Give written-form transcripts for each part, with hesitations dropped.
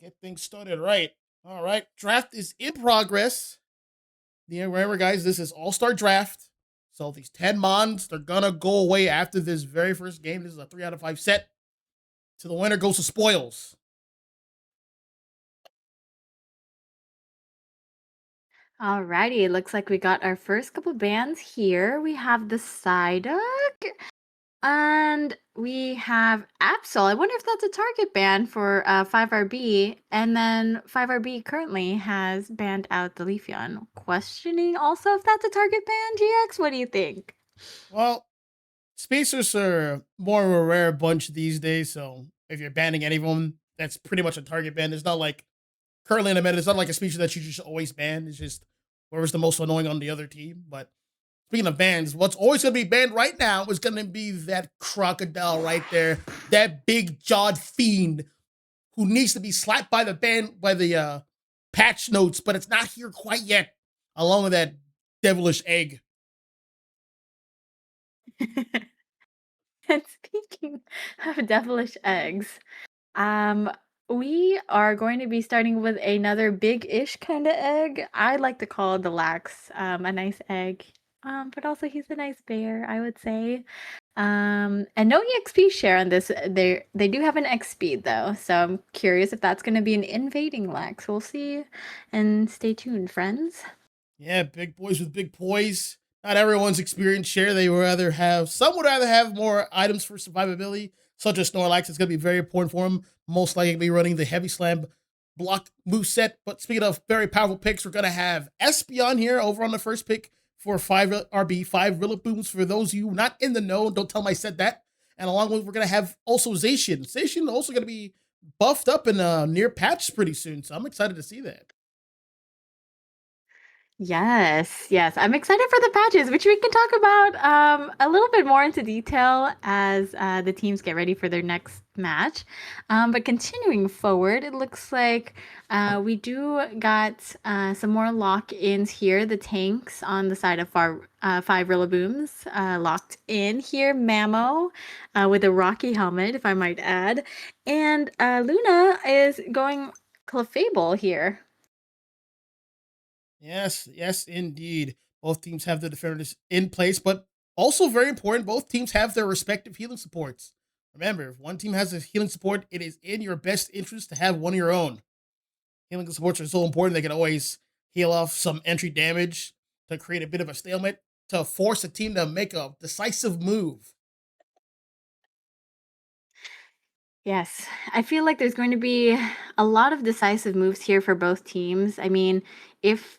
Get things started right. All right, draft is in progress. Yeah, remember, guys, this is All-Star Draft. So these 10 Mons, they're gonna go away after this very first game. This is a 3 out of 5 set. So the winner goes to spoils. Alrighty, it looks like we got our first couple bands here. We have the Psyduck, and we have Absol. I wonder if that's a target ban for 5RB. And then 5RB currently has banned out the Leafeon. Questioning also if that's a target ban, GX? What do you think? Well, Spacers are more of a rare bunch these days, so if you're banning any of them, that's pretty much a target ban. It's not like currently in the meta, it's not like a species that you just always ban. It's just whoever's the most annoying on the other team. But speaking of bans, what's always going to be banned right now is going to be that crocodile right there, that big jawed fiend who needs to be slapped by the patch notes, but it's not here quite yet, along with that devilish egg. And speaking of devilish eggs, um, we are going to be starting with another big-ish kind of egg. I like to call the Lax a nice egg. But also he's a nice bear, I would say. And no EXP share on this. They do have an X speed though, so I'm curious if that's going to be an invading Lax. We'll see, and stay tuned, friends. Yeah, big boys with big poise. Not everyone's experience share. Some would rather have more items for survivability, such as Snorlax. It's going to be very important for him. Most likely be running the heavy slam block move set. But speaking of very powerful picks, we're going to have Espeon here over on the first pick for 5 RB, 5 Booms. For those of you not in the know, don't tell them I said that. And along with, we're going to have also Zacian. Zacian also going to be buffed up in a near patch pretty soon. So I'm excited to see that. Yes, yes. I'm excited for the patches, which we can talk about a little bit more into detail as the teams get ready for their next match. But continuing forward, it looks like we do got some more lock-ins here. The tanks on the side of 5 Rillabooms locked in here. Mamo with a rocky helmet, if I might add. And Luna is going Clefable here. Yes, yes, indeed. Both teams have the defenders in place, but also very important, both teams have their respective healing supports. Remember, if one team has a healing support, it is in your best interest to have one of your own. Healing supports are so important, they can always heal off some entry damage to create a bit of a stalemate, to force a team to make a decisive move. Yes, I feel like there's going to be a lot of decisive moves here for both teams. I mean, if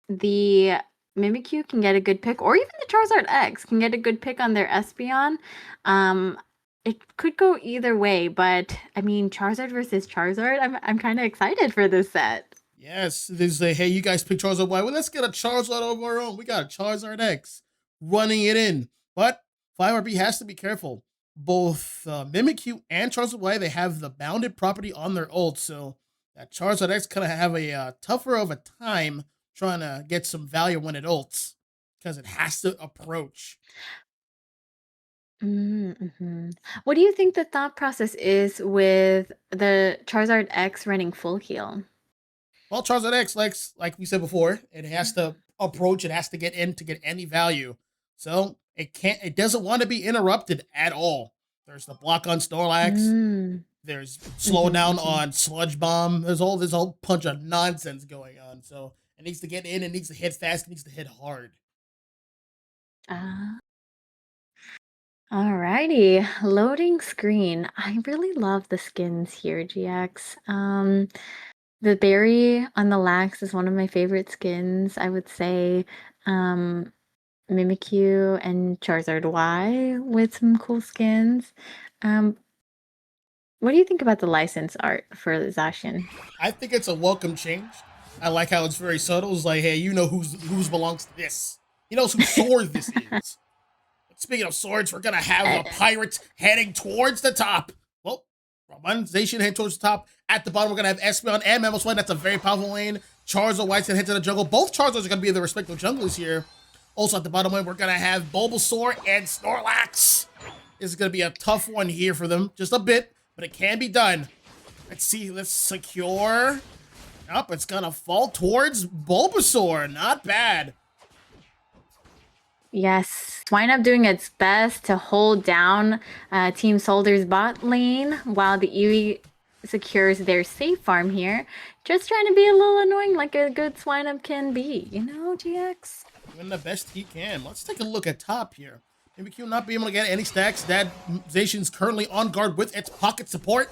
the Mimikyu can get a good pick, or even the Charizard X can get a good pick on their Espeon, it could go either way. But I mean, Charizard versus Charizard, I'm kind of excited for this set. Yes, there's a hey, you guys pick Charizard Y. Well, let's get a Charizard of our own. We got a Charizard X running it in. But 5RB has to be careful. Both Mimikyu and Charizard Y, they have the bounded property on their ult. So that Charizard X kind of have a tougher of a time trying to get some value when it ults because it has to approach. Mm-hmm. What do you think the thought process is with the Charizard X running full heal? Well, Charizard X, like we said before, it has to approach, it has to get in to get any value. So it doesn't want to be interrupted at all. There's the block on Snorlax, Mm. there's slow Mm-hmm, down mm-hmm. on Sludge Bomb. There's all this whole bunch of nonsense going on. So it needs to get in, it needs to hit fast, it needs to hit hard. Ah. Alrighty, loading screen. I really love the skins here, GX. The berry on the Lax is one of my favorite skins. I would say Mimikyu and Charizard Y with some cool skins. Um, what do you think about the license art for Zacian? I think it's a welcome change. I like how it's very subtle. It's like, hey, you know who's belongs to this. He knows whose sword this is. Speaking of swords, we're gonna have Uh, a pirate heading towards the top. Well, Romanization heading towards the top. At the bottom, we're gonna have Espeon and Mamoswine. That's a very powerful lane. Charizard White's gonna head to the jungle. Both Charizards are gonna be the respective junglers here. Also at the bottom lane, we're gonna have Bulbasaur and Snorlax. This is gonna be a tough one here for them, just a bit, but it can be done. Let's see. Let's secure. Up, it's gonna fall towards Bulbasaur. Not bad. Yes, Swinub doing its best to hold down Team Soldiers bot lane while the Eevee secures their safe farm here. Just trying to be a little annoying like a good Swinub can be, you know, GX? Doing the best he can. Let's take a look at top here. Mimikyu not being able to get any stacks. That Zacian's currently on guard with its pocket support.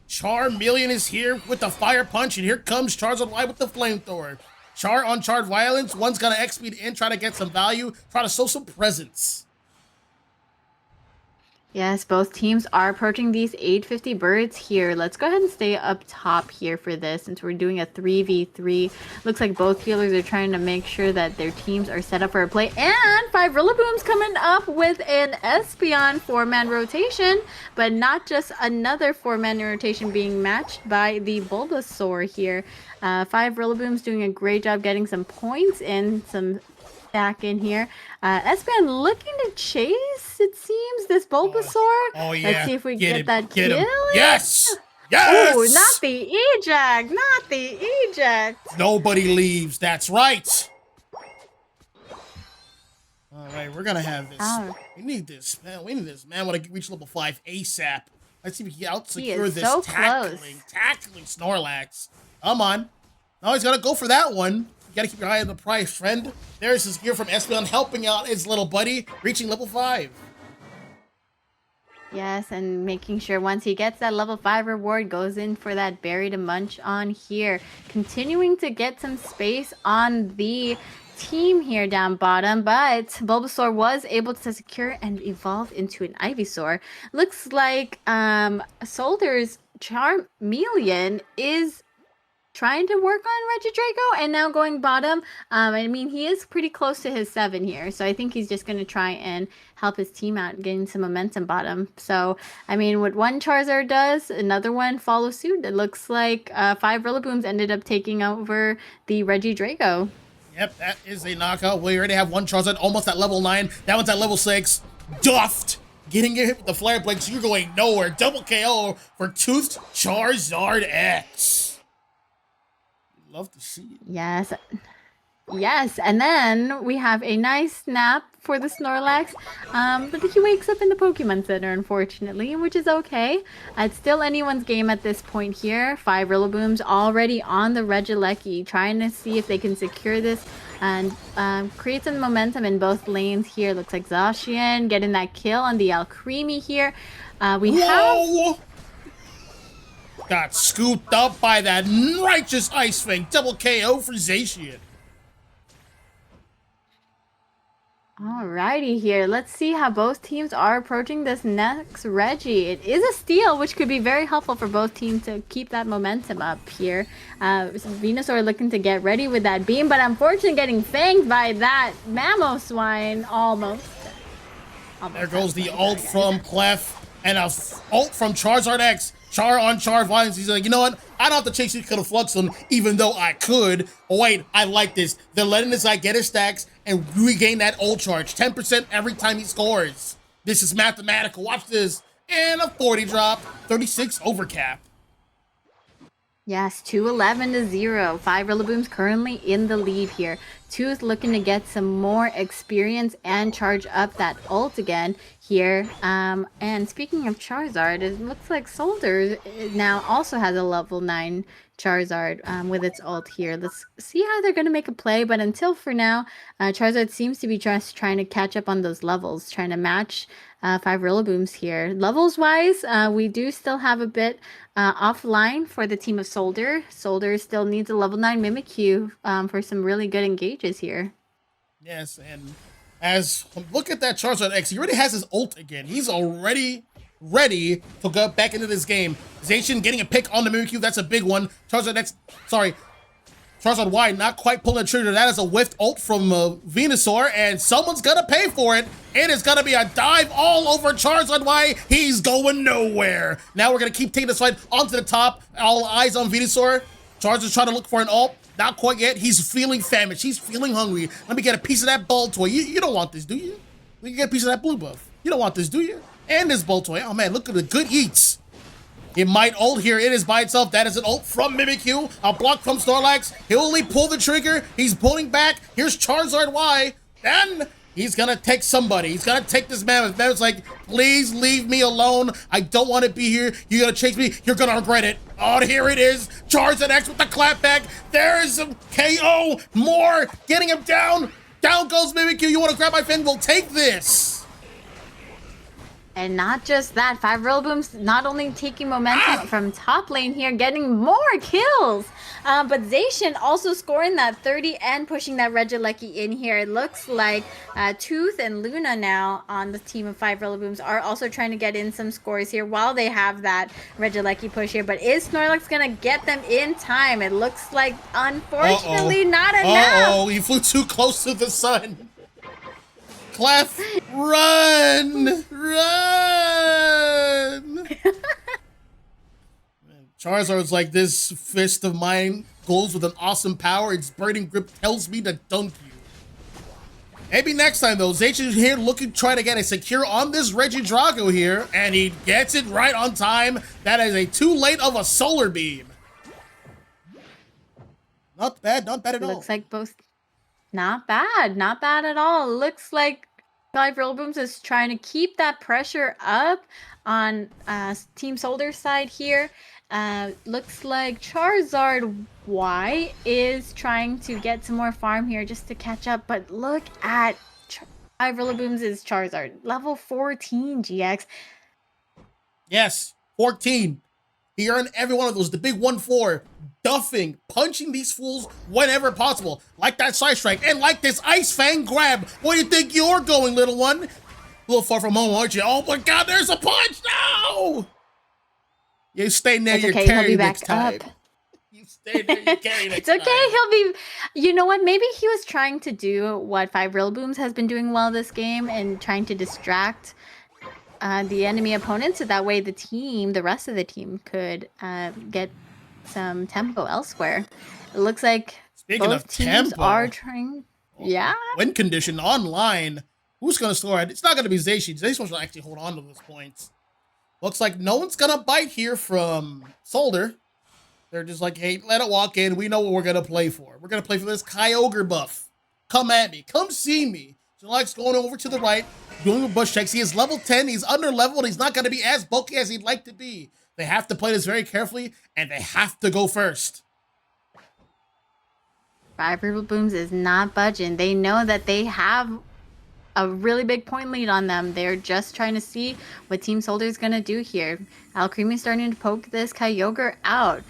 Charmeleon is here with the fire punch, and here comes Charizard Y with the flamethrower. Char on Charred Violence. One's gonna X speed in, try to get some value, try to show some presence. Yes, both teams are approaching these 850 birds here. Let's go ahead and stay up top here for this since we're doing a 3v3. Looks like both healers are trying to make sure that their teams are set up for a play. And 5 Rillaboom's coming up with an Espeon 4-man rotation, but not just another 4-man rotation being matched by the Bulbasaur here. 5 Rillaboom's doing a great job getting some points in, some back in here. Espeon looking to chase, it seems, this Bulbasaur. Oh yeah. Let's see if we get that get kill. him. Yes! Yes! Oh, not the eject! Not the eject! Nobody leaves. That's right. All right, we're gonna have this. Oh. We need this, man. We need this, man. Want to reach level 5 ASAP. Let's see if we can out He secure is this so tackling Snorlax. Come on. No, he's gonna go for that one. You gotta keep your eye on the prize, friend. There's his gear from Espeon helping out his little buddy, reaching level 5. Yes, and making sure once he gets that level 5 reward, goes in for that berry to munch on here. Continuing to get some space on the team here down bottom, but Bulbasaur was able to secure and evolve into an Ivysaur. Looks like Solder's Charmeleon is trying to work on Regidrago and now going bottom. I mean, he is pretty close to his 7 here, so I think he's just going to try and help his team out, getting some momentum bottom. So, I mean, what one Charizard does, another one follows suit. It looks like 5 Rillabooms ended up taking over the Regidrago. Yep, that is a knockout. We already have one Charizard almost at level 9. That one's at level 6. Duffed! Getting hit with the Flare Blade, so you're going nowhere. Double KO for Toothed Charizard X. Love to see it. Yes. Yes, and then we have a nice nap for the Snorlax, but he wakes up in the Pokemon Center, unfortunately, which is okay. It's still anyone's game at this point here. 5 Rillabooms already on the Regieleki, trying to see if they can secure this and create some momentum in both lanes here. Looks like Zacian getting that kill on the Alcremie here. Whoa! Got scooped up by that righteous Ice Fang. Double KO for Zacian. Alrighty here. Let's see how both teams are approaching this next Reggie. It is a steal, which could be very helpful for both teams to keep that momentum up here. Venusaur looking to get ready with that beam, but unfortunately getting fanged by that Mamoswine almost. There goes the ult from Clef and a ult from Charizard X. Char on Char Violence. He's like, you know what? I don't have to chase these kind of flux them, even though I could. Oh, wait, I like this. They're letting this guy get his stacks and regain that ult charge. 10% every time he scores. This is mathematical. Watch this. And a 40 drop. 36 overcap. Yes, 211 to 0. 5 Rillaboom's currently in the lead here. 2 is looking to get some more experience and charge up that ult again here. And speaking of Charizard, it looks like Solder now also has a level 9 Charizard with its ult here. Let's see how they're going to make a play, but until for now, Charizard seems to be just trying to catch up on those levels, trying to match 5 Rillabooms here. Levels-wise, we do still have a bit offline for the team of Solder. Solder still needs a level 9 Mimikyu for some really good engages here. Yes, and as look at that Charizard X, he already has his ult again. He's already ready to go back into this game. Zacian getting a pick on the Mimikyu, that's a big one. Charizard Y not quite pulling the trigger. That is a whiffed ult from Venusaur, and someone's gonna pay for it. It is gonna be a dive all over Charizard Y. He's going nowhere. Now we're gonna keep taking this fight onto the top. All eyes on Venusaur. Charizard's trying to look for an ult. Not quite yet. He's feeling famished. He's feeling hungry. Let me get a piece of that ball toy. You don't want this, do you? We can get a piece of that blue buff. You don't want this, do you? And this ball toy. Oh man, look at the good eats. It might ult here. It is by itself. That is an ult from Mimikyu. A block from Snorlax. He'll only pull the trigger. He's pulling back. Here's Charizard Y. Then he's going to take somebody. He's going to take this Mammoth. Mammoth's like, please leave me alone. I don't want to be here. You're going to chase me. You're going to regret it. Oh, here it is. Charizard X with the clapback. There is some KO. More. Getting him down. Down goes Mimikyu. You want to grab my fin? We'll take this. And not just that, 5 Rillaboom's not only taking momentum from top lane here, getting more kills, but Zacian also scoring that 30 and pushing that Regieleki in here. It looks like Tooth and Luna now on the team of 5 Rillabooms are also trying to get in some scores here while they have that Regieleki push here. But is Snorlax going to get them in time? It looks like, unfortunately, not enough. Oh, he flew too close to the sun. Clef, run! Run! Charizard's like, this fist of mine goes with an awesome power. Its burning grip tells me to dunk you. Maybe next time, though. Zacian's here looking, trying to get a secure on this Regidrago here, and he gets it right on time. That is a too late of a solar beam. Not bad at all. Looks like both. Not bad at all. Looks like 5 Rillabooms is trying to keep that pressure up on Team Solder's side here. Looks like Charizard Y is trying to get some more farm here just to catch up. But look at 5 Rillabooms' Charizard. Level 14 GX. Yes, 14. He earned every one of those. The big 1-4. Duffing, punching these fools whenever possible. Like that side strike and like this Ice Fang grab. Where do you think you're going, little one? A little far from home, aren't you? Oh my god, there's a punch! No! You stay near your carry next time. You stay near your carry next time. It's okay, he'll be... You know what? Maybe he was trying to do what 5 Rillabooms has been doing well this game and trying to distract the enemy opponent, so that way the rest of the team could get some tempo elsewhere. It looks like both teams are trying. Yeah. Win condition online. Who's going to score? It's not going to be Zacian. Zacian will actually hold on to those points. Looks like no one's going to bite here from Solder. They're just like, hey, let it walk in. We know what we're going to play for. We're going to play for this Kyogre buff. Come at me. Come see me. Snorlax going over to the right, doing a bush checks. He is level 10. He's under leveled. He's not going to be as bulky as he'd like to be. They have to play this very carefully, and they have to go first. 5 Rillabooms is not budging. They know that they have a really big point lead on them. They're just trying to see what Team Solder is going to do here. Alcremie is starting to poke this Kyogre out.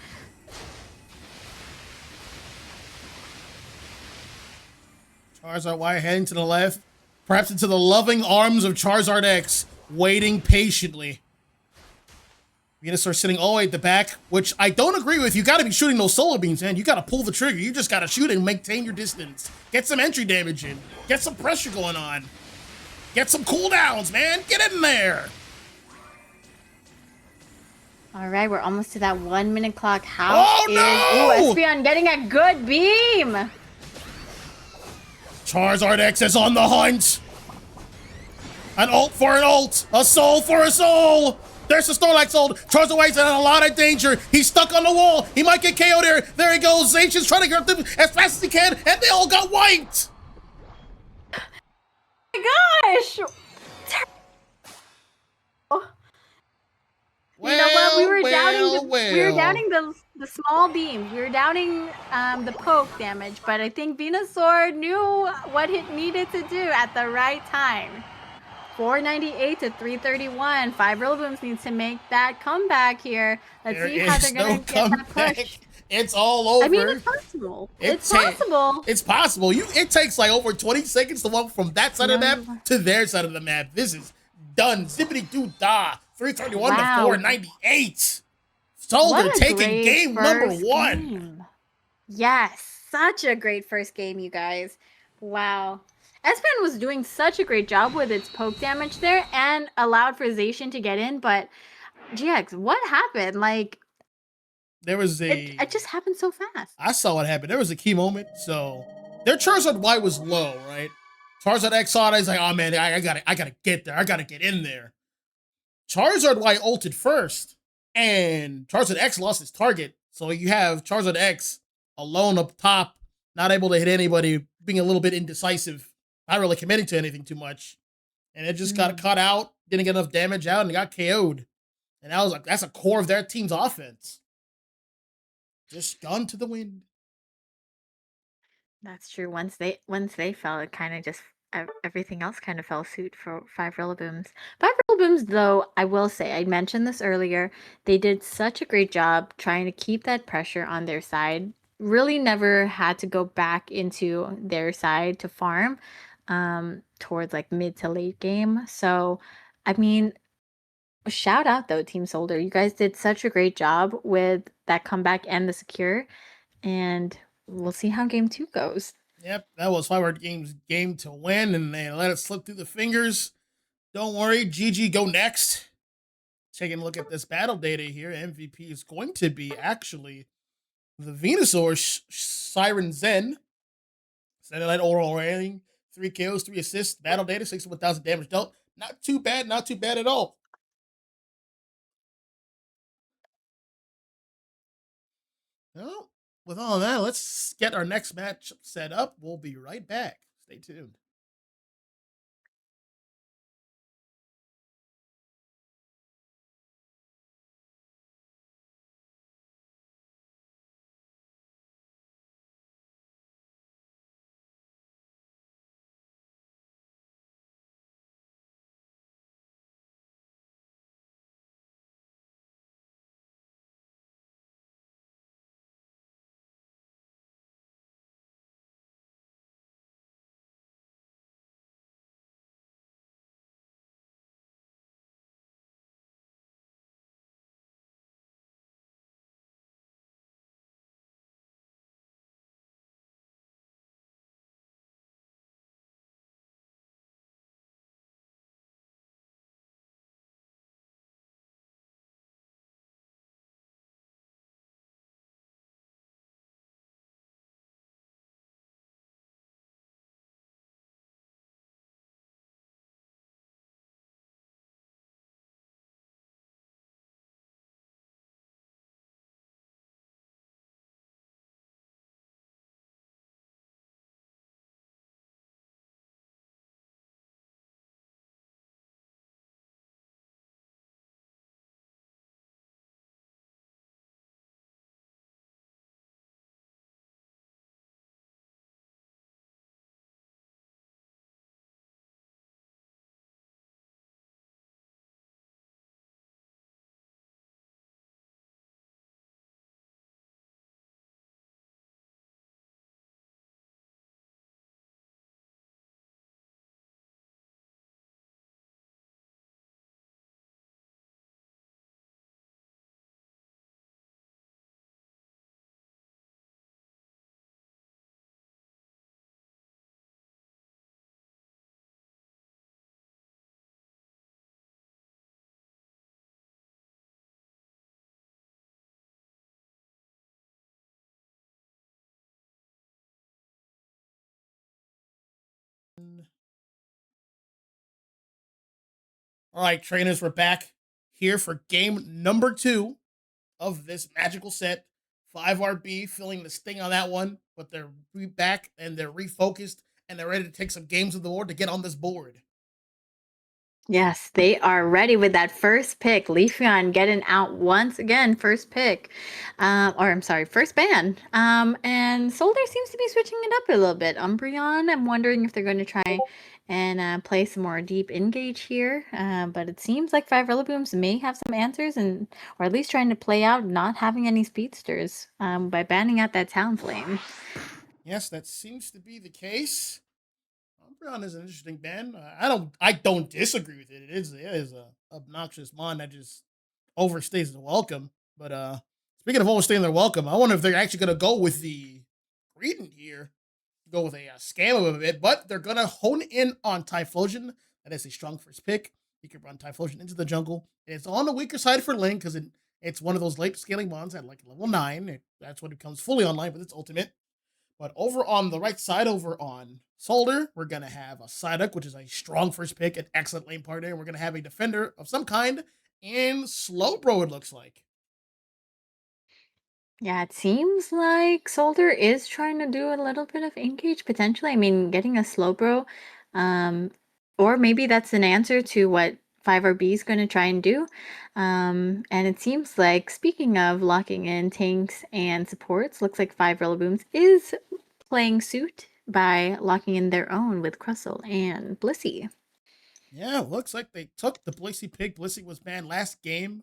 Charizard Y heading to the left, perhaps into the loving arms of Charizard X, waiting patiently. Venusaur sitting all the way at the back, which I don't agree with. You got to be shooting those solar beams, man. You got to pull the trigger. You just got to shoot and maintain your distance. Get some entry damage in. Get some pressure going on. Get some cooldowns, man. Get in there. All right, we're almost to that 1 minute clock. Oh, Espeon getting a good beam. Charizard X is on the hunt. An ult for an ult. A soul for a soul. There's the Snorlax ult. Charizard White's in a lot of danger. He's stuck on the wall. He might get KO'd there. There he goes. Zacian's trying to get them as fast as he can, and they all got wiped. Oh my gosh. You know what? We were doubting the small beams. We were doubting the poke damage, but I think Venusaur knew what it needed to do at the right time. 498 to 331. 5 Rillabooms needs to make that comeback here. Let's see how they're going to get that push. It's all over. I mean, it's possible. It's possible. It's possible. It takes like over 20 seconds to walk from that side of the map to their side of the map. This is done. Zippity-doo-dah. 331 to 498. Solder taking game number 1. Yes, such a great first game, you guys. Wow. Espeon was doing such a great job with its poke damage there and allowed for Zacian to get in, but GX, what happened? Like, there was it just happened so fast. I saw what happened. There was a key moment. So their Charizard Y was low, right? Charizard X saw it. He's like, oh man, I gotta get there. I gotta get in there. Charizard Y ulted first, and Charizard X lost his target. So you have Charizard X alone up top, not able to hit anybody, being a little bit indecisive, not really committing to anything too much. And it just got Mm. caught out, didn't get enough damage out, and got KO'd. And that was like that's a core of their team's offense. Just gone to the wind. That's true. Once they fell, it kind of just everything else kind of fell suit for Five Booms. Five Booms, though, I will say, I mentioned this earlier, they did such a great job trying to keep that pressure on their side. Really never had to go back into their side to farm towards like mid to late game. So, I mean, shout out though, Team Soldier. You guys did such a great job with that comeback and the secure, and we'll see how game two goes. Yep, that was 500 Games game to win, and they let it slip through the fingers. Don't worry, GG go next. Taking a look at this battle data here, MVP is going to be actually the Venusaur Siren Zen. Satellite overall rating, 3 kills, 3 assists, battle data, 61,000 damage dealt. Not too bad, not too bad at all. Well, with all that, let's get our next match set up. We'll be right back. Stay tuned. All right, trainers, we're back here for game number 2 of this magical set. 5RB feeling the sting on that one, but they're back and they're refocused and they're ready to take some games of the board to get on this board. Yes, they are ready with that first pick. Leafeon getting out once again, first pick. Or I'm sorry, first ban. And Soldier seems to be switching it up a little bit. Umbreon, I'm wondering if they're going to try and play some more deep engage here. But it seems like Five Booms may have some answers, and or at least trying to play out not having any speedsters by banning out that Talonflame. Yes, that seems to be the case. Umbreon is an interesting band. I don't disagree with it. It is a obnoxious mon that just overstays the welcome. But speaking of overstaying their welcome, I wonder if they're actually gonna go with the Greedent here, go with a scam of a bit, but they're gonna hone in on Typhlosion. That is a strong first pick. You can run Typhlosion into the jungle. It's on the weaker side for Link because it's one of those late scaling mons at like level 9. That's when it becomes fully online with its ultimate. But over on the right side, over on Solder, we're going to have a Psyduck, which is a strong first pick, an excellent lane partner. And we're going to have a defender of some kind in Slowbro, it looks like. Yeah, it seems like Soldier is trying to do a little bit of engage potentially. I mean, getting a Slowbro, um, or maybe that's an answer to what 5RB is going to try and do. And it seems like, speaking of locking in tanks and supports, looks like 5 Booms is playing suit by locking in their own with Crustle and Blissey. Yeah, looks like they took the Blissey pick. Blissey was banned last game.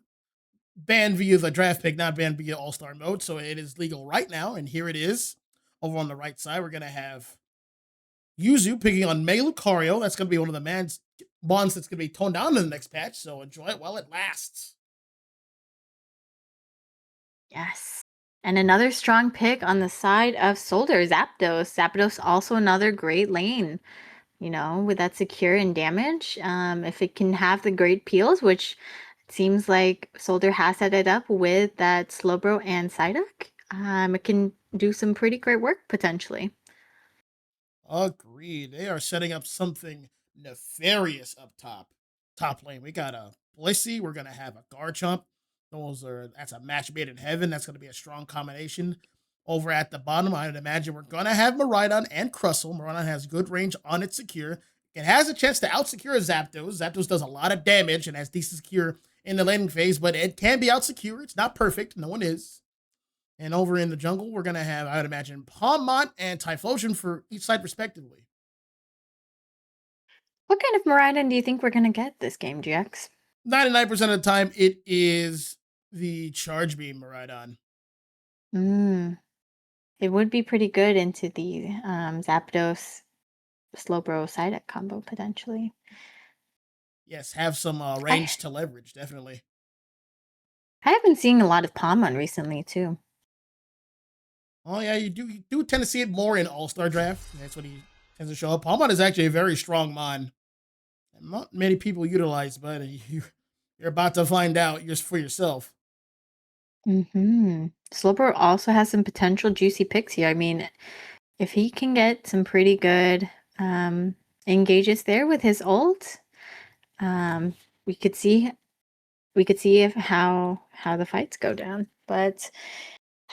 Banned via the draft pick, not banned via All Star mode. So it is legal right now. And here it is. Over on the right side, we're going to have Yuzu picking on Mei Lucario. That's going to be one of the man's bonds that's going to be toned down in the next patch. So enjoy it while it lasts. Yes. And another strong pick on the side of Soldier, Zapdos. Zapdos also another great lane, with that secure and damage. If it can have the great peels, which it seems like Soldier has set it up with that Slowbro and Psyduck, it can do some pretty great work potentially. Agreed. They are setting up something nefarious up top. Top lane. We got a Blissey. We're gonna have a Garchomp. That's a match made in heaven. That's gonna be a strong combination. Over at the bottom, I'd imagine we're gonna have Miraidon and Crustle. Miraidon has good range on its secure. It has a chance to outsecure Zapdos. Zapdos does a lot of damage and has decent secure in the laning phase, but it can be outsecure. It's not perfect. No one is. And over in the jungle, we're going to have, I would imagine, Palmont and Typhlosion for each side, respectively. What kind of Miraidon do you think we're going to get this game, GX? 99% of the time, it is the Charge Beam Miraidon. It would be pretty good into the Zapdos Slowbro Psyduck combo, potentially. Yes, have some range to leverage, definitely. I have been seeing a lot of Palmon recently, too. Oh, yeah, you do tend to see it more in All-Star Draft. That's what he tends to show up. Palmon is actually a very strong mon. Not many people utilize, but you're about to find out just for yourself. Slowbro also has some potential juicy picks here. I mean, if he can get some pretty good engages there with his ult, we could see how the fights go down. But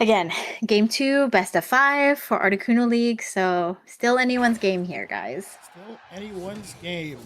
again, game 2, best of 5 for Articuno League, so still anyone's game here, guys. Still anyone's game.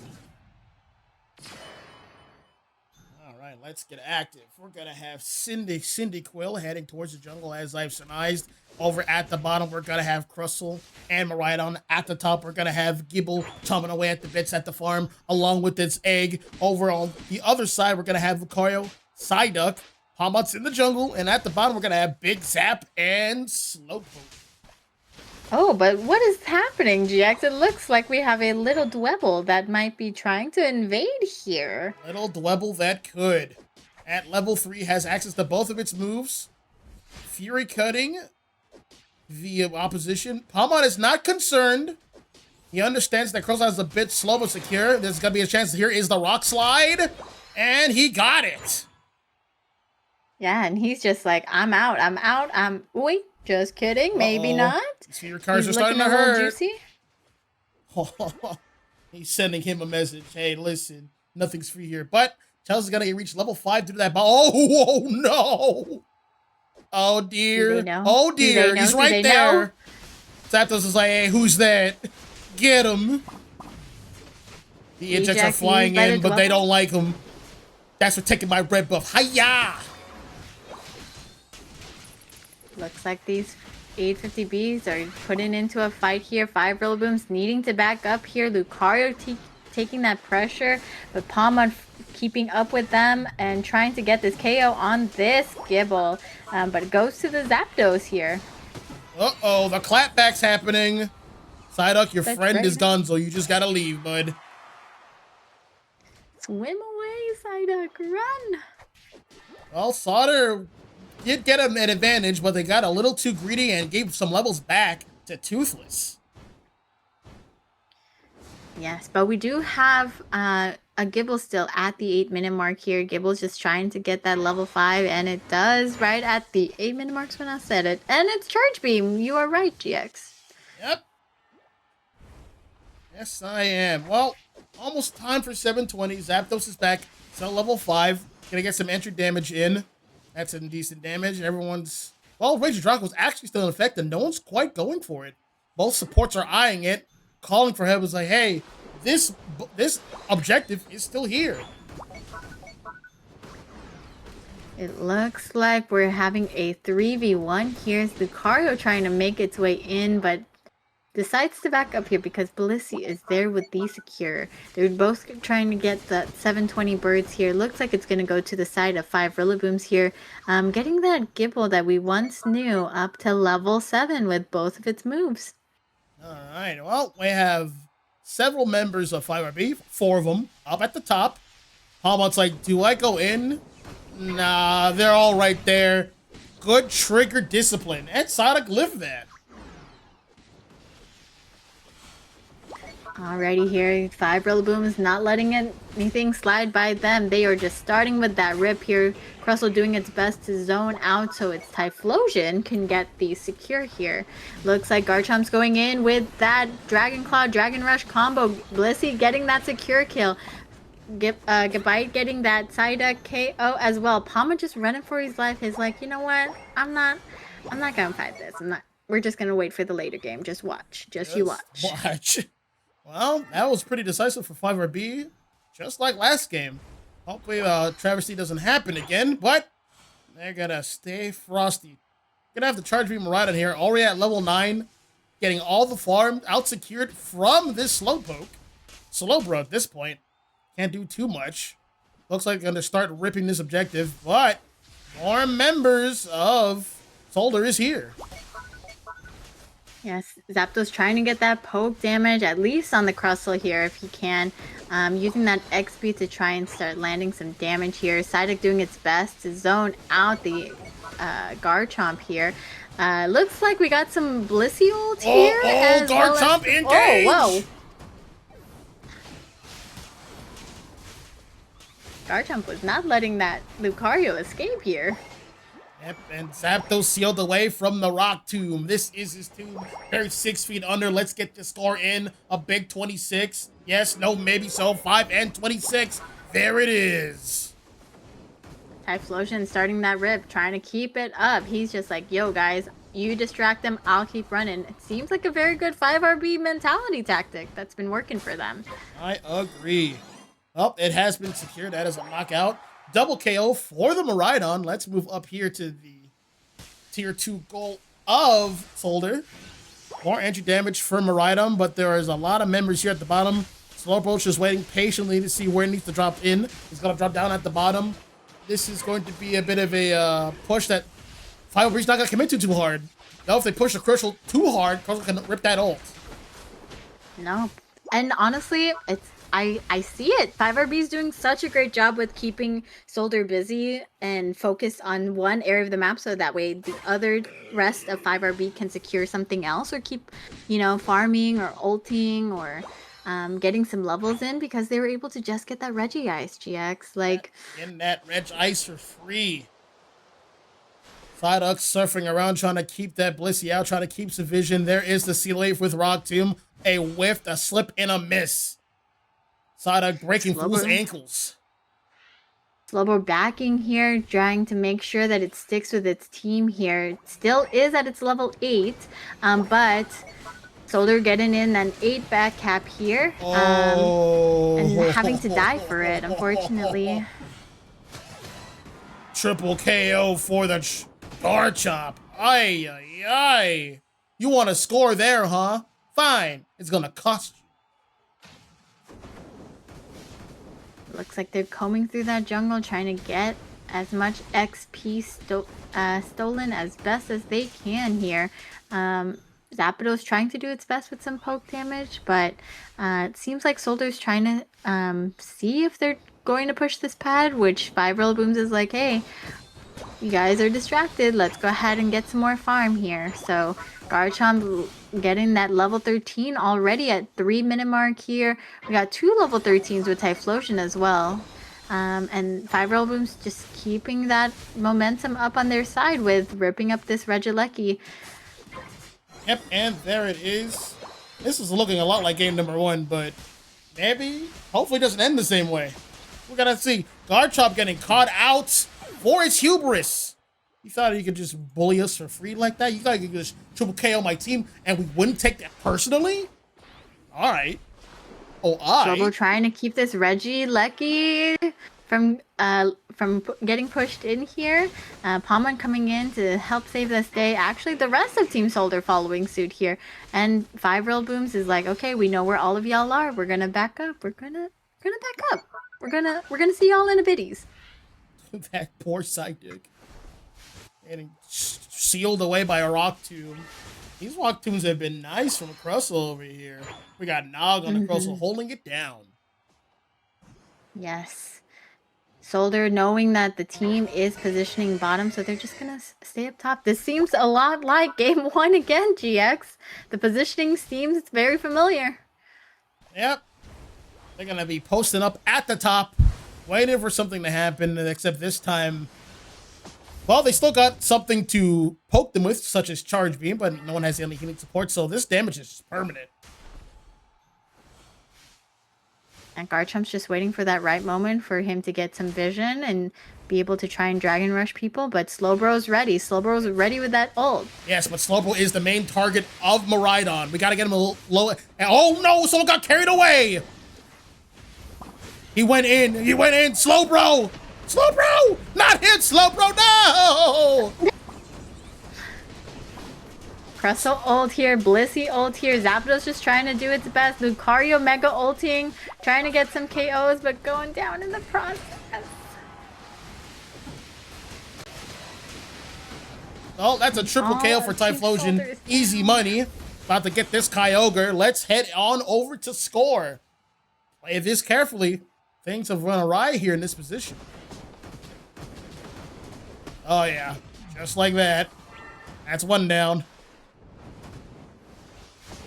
All right, let's get active. We're gonna have Cyndaquil heading towards the jungle as I've surmised. Over at the bottom, we're gonna have Crustle and Miraidon. At the top, we're gonna have Gibble chomping away at the bits at the farm, along with its egg. Over on the other side, we're gonna have Lucario, Psyduck, Palmont's in the jungle, and at the bottom, we're gonna have Big Zap and Slowpoke. Oh, but what is happening, GX? It looks like we have a little Dwebble that might be trying to invade here. Little Dwebble that could. At level 3, has access to both of its moves. Fury Cutting via opposition. Palmon is not concerned. He understands that Crustle is a bit slow but secure. There's going to be a chance. Here is the Rock Slide. And he got it. Yeah, and he's just like, I'm out. Wait, just kidding. Maybe not. See, your cars are starting to hurt. Juicy. He's sending him a message. Hey, listen, nothing's free here. But Chelsea is going to reach level 5 through that ball. Oh, no. Oh, dear. Oh, dear. He's right there. Zapdos is like, hey, who's that? Get him. The insects are flying in, but they don't like him. That's for taking my red buff. Hiya! Looks like these 850Bs are putting into a fight here. 5 Booms needing to back up here. Lucario taking that pressure, but Palmon keeping up with them and trying to get this KO on this Gibble. But it goes to the Zapdos here. Uh-oh, the clapback's happening. Psyduck, your friend is done, so you just gotta leave, bud. Swim away, Psyduck, run! Well, Sauter did get him an advantage, but they got a little too greedy and gave some levels back to Toothless. Yes, but we do have a Gibble still at the 8-minute mark here. Gibble's just trying to get that level 5, and it does right at the 8-minute marks when I said it. And it's Charge Beam. You are right, GX. Yep. Yes, I am. Well, almost time for 720. Zapdos is back. Still level 5. Gonna get some entry damage in. That's some decent damage. Everyone's Well, Raging Draco was actually still in effect, and no one's quite going for it. Both supports are eyeing it, calling for help. It's like, hey, this objective is still here. It looks like we're having a 3v1. Here's Lucario trying to make its way in, but decides to back up here because Blissey is there with the secure. They're both trying to get the 720 birds here. Looks like it's going to go to the side of 5 Rillabooms here. Getting that Gibble that we once knew up to level 7 with both of its moves. All right, well, we have several members of 5RB, 4 of them, up at the top. Palmot's like, do I go in? Nah, they're all right there. Good trigger discipline. And Sonic lived that. Alrighty here, 5 Rillabooms not letting anything slide by them. They are just starting with that rip here. Crustle doing its best to zone out so its Typhlosion can get the secure here. Looks like Garchomp's going in with that Dragon Claw, Dragon Rush combo. Blissey getting that secure kill. Gabite getting that Psyduck KO as well. Palma just running for his life. He's like, you know what? I'm not gonna fight this. We're just gonna wait for the later game. Just watch. Just you watch. Well, that was pretty decisive for 5RB, just like last game. Hopefully, travesty doesn't happen again, but they're gonna stay frosty. Gonna have the Charge Beam right in here, already at level 9, getting all the farm out secured from this Slowpoke. Slowbro at this point can't do too much. Looks like they're gonna start ripping this objective, but more members of Soldier is here. Yes, Zapdos trying to get that poke damage, at least on the Crustle here if he can. Using that XP to try and start landing some damage here. Psyduck doing its best to zone out the Garchomp here. Looks like we got some Blissey ult here. Garchomp engaged! Oh, whoa. Garchomp was not letting that Lucario escape here. Yep, and Zapdos sealed away from the Rock Tomb. This is his tomb. Buried 6 feet under. Let's get the score in. A big 26. Yes, no, maybe so. 5 and 26. There it is. Typhlosion starting that rip, trying to keep it up. He's just like, yo, guys, you distract them, I'll keep running. It seems like a very good 5RB mentality tactic that's been working for them. I agree. Well, it has been secured. That is a knockout. Double KO for the Miraidon. Let's move up here to the tier 2 goal of Solder. More entry damage for Miraidon, but there is a lot of members here at the bottom. Slowpoke just waiting patiently to see where it needs to drop in. It's going to drop down at the bottom. This is going to be a bit of a push that 5RB's not going to commit to too hard. Now, if they push the Crucial too hard, Crucial can rip that ult. No. And honestly, I see it. 5RB is doing such a great job with keeping Solder busy and focused on one area of the map so that way the other rest of 5RB can secure something else or keep, farming or ulting or getting some levels in because they were able to just get that Regice GX. Like, getting that Regice for free. Psyduck surfing around trying to keep that Blissey out, trying to keep some vision. There is the Sea Leaf with Rock Tomb. A whiff, a slip, and a miss. Psyduck breaking Fool's ankles. Slowbro backing here, trying to make sure that it sticks with its team here. It still is at its level 8, but Solder getting in an 8 back cap here. And having to die for it, unfortunately. Triple KO for the Garchomp. Ay, ay, ay. You want to score there, huh? Fine. It's going to cost you. Looks like they're combing through that jungle, trying to get as much XP stolen as best as they can here. Zapdos trying to do its best with some poke damage, but it seems like Solder's trying to see if they're going to push this pad, which 5 Rillabooms is like, hey, you guys are distracted. Let's go ahead and get some more farm here. So Garchomp getting that level 13 already at 3-minute mark here. We got 2 level 13s with Typhlosion as well. And 5 Rillabooms just keeping that momentum up on their side with ripping up this Regieleki. Yep, and there it is. This is looking a lot like game number 1, but maybe, hopefully it doesn't end the same way. We're gonna see Garchomp getting caught out for its hubris. You thought you could just bully us for free like that? You thought you could just triple KO my team and we wouldn't take that personally? All right. Oh, Slobo I. trying to keep this Regieleki from getting pushed in here. Palman coming in to help save this day. Actually, the rest of Team Soldier following suit here. And 5-Real Booms is like, okay, we know where all of y'all are. We're gonna back up. We're gonna back up. We're gonna see y'all in a biddies. That poor Psychic. Getting sealed away by a rock tomb. These rock tombs have been nice from Crustle over here. We got Nog on the Crustle holding it down. Yes. Soldier knowing that the team is positioning bottom, so they're just gonna stay up top. This seems a lot like game 1 again, GX. The positioning seems very familiar. Yep. They're gonna be posting up at the top, waiting for something to happen, except this time, well, they still got something to poke them with, such as Charge Beam, but no one has any healing support, so this damage is just permanent. And Garchomp's just waiting for that right moment for him to get some vision and be able to try and Dragon Rush people, but Slowbro's ready. Slowbro's ready with that ult. Yes, but Slowbro is the main target of Miraidon. We gotta get him a little low. Oh no, someone got carried away! He went in, Slowbro! Slowbro! Not hit, Slowbro, no! Crustle ult here, Blissey ult here, Zapdos just trying to do its best, Lucario mega ulting, trying to get some KOs, but going down in the process. Oh, that's a triple KO for Typhlosion. Easy money. About to get this Kyogre. Let's head on over to score. Play this carefully. Things have run awry here in this position. Oh, yeah. Just like that. That's one down.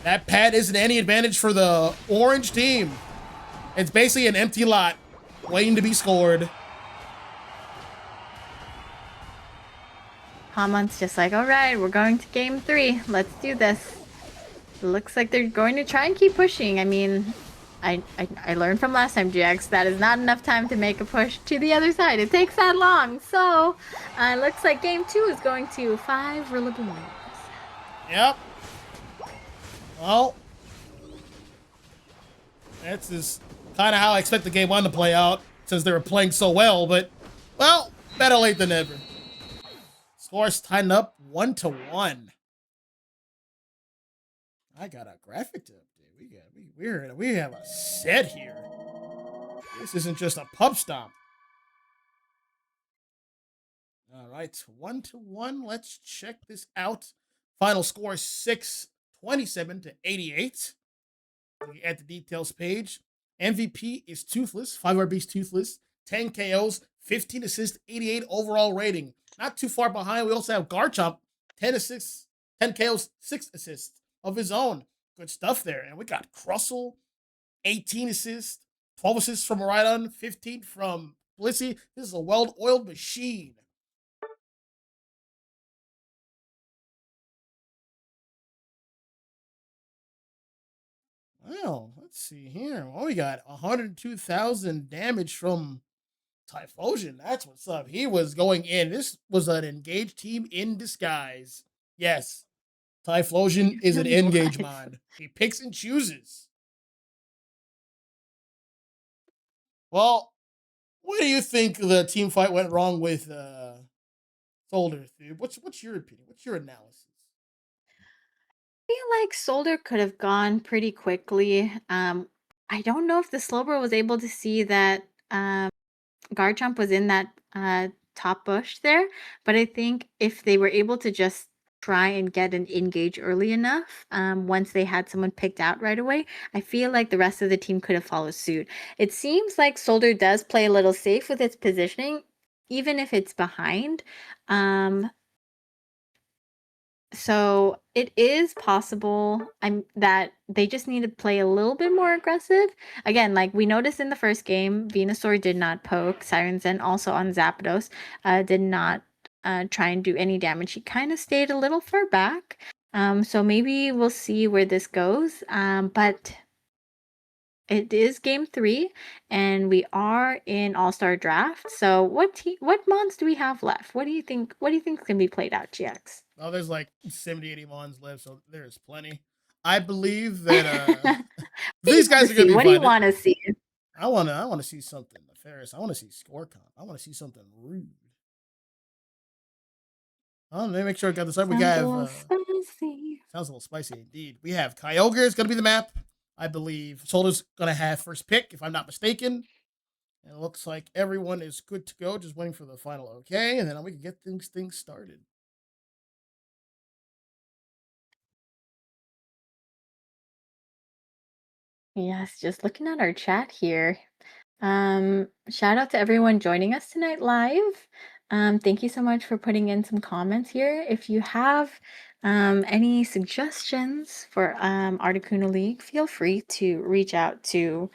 That pad isn't any advantage for the orange team. It's basically an empty lot waiting to be scored. Hamon's just like, all right, we're going to game 3. Let's do this. Looks like they're going to try and keep pushing. I mean, I learned from last time, GX, that is not enough time to make a push to the other side. It takes that long. So, looks like game 2 is going to 5-Real-Booms. Yep. Well, that's just kind of how I expect the game 1 to play out, since they were playing so well, but, well, better late than never. Scores tied up 1-1. I got a graphic to update. We have a set here. This isn't just a pub stomp. All right, 1-1. Let's check this out. Final score 627 to 88. At the details page, MVP is Toothless. 5RB's Toothless. 10 KOs, 15 assists, 88 overall rating. Not too far behind. We also have Garchomp, 10 assists, 10 KOs, 6 assists of his own. Good stuff there. And we got Crustle, 18 assists, 12 assists from Miraidon, 15 from Blissey. This is a well-oiled machine. Well, let's see here. Well, we got 102,000 damage from Typhlosion. That's what's up. He was going in. This was an engaged team in disguise. Yes, Typhlosion is an engage mod. He picks and chooses. Well, what do you think the team fight went wrong with Soldier? What's your opinion? What's your analysis? I feel like Soldier could have gone pretty quickly. I don't know if the Slowbro was able to see that Garchomp was in that top bush there, but I think if they were able to just try and get an engage early enough, once they had someone picked out right away, I feel like the rest of the team could have followed suit. It seems like Soldier does play a little safe with its positioning, even if it's behind. So it is possible that they just need to play a little bit more aggressive. Again, like we noticed in the first game, Venusaur did not poke. Siren Zen also on Zapdos did not try and do any damage. He kind of stayed a little far back. So maybe we'll see where this goes. But it is game 3, and we are in All-Star Draft. So what mons do we have left? What do you think? What do you think can be played out, GX? Oh, there's like 70, 80 mons left, so there's plenty. I believe that What do you these want to guys are gonna see? be What do you fun. want to see? I wanna see something nefarious. I wanna see score comp. I wanna see something rude. Oh, let me make sure I got this right. We Sounds a have little spicy. sounds a little spicy indeed. We have Kyogre is gonna be the map. I believe Solder's gonna have first pick, if I'm not mistaken. And it looks like everyone is good to go, just waiting for the final okay, and then we can get things started. Yes, just looking at our chat here. Shout out to everyone joining us tonight live. Thank you so much for putting in some comments here. If you have any suggestions for Articuno League, feel free to reach out to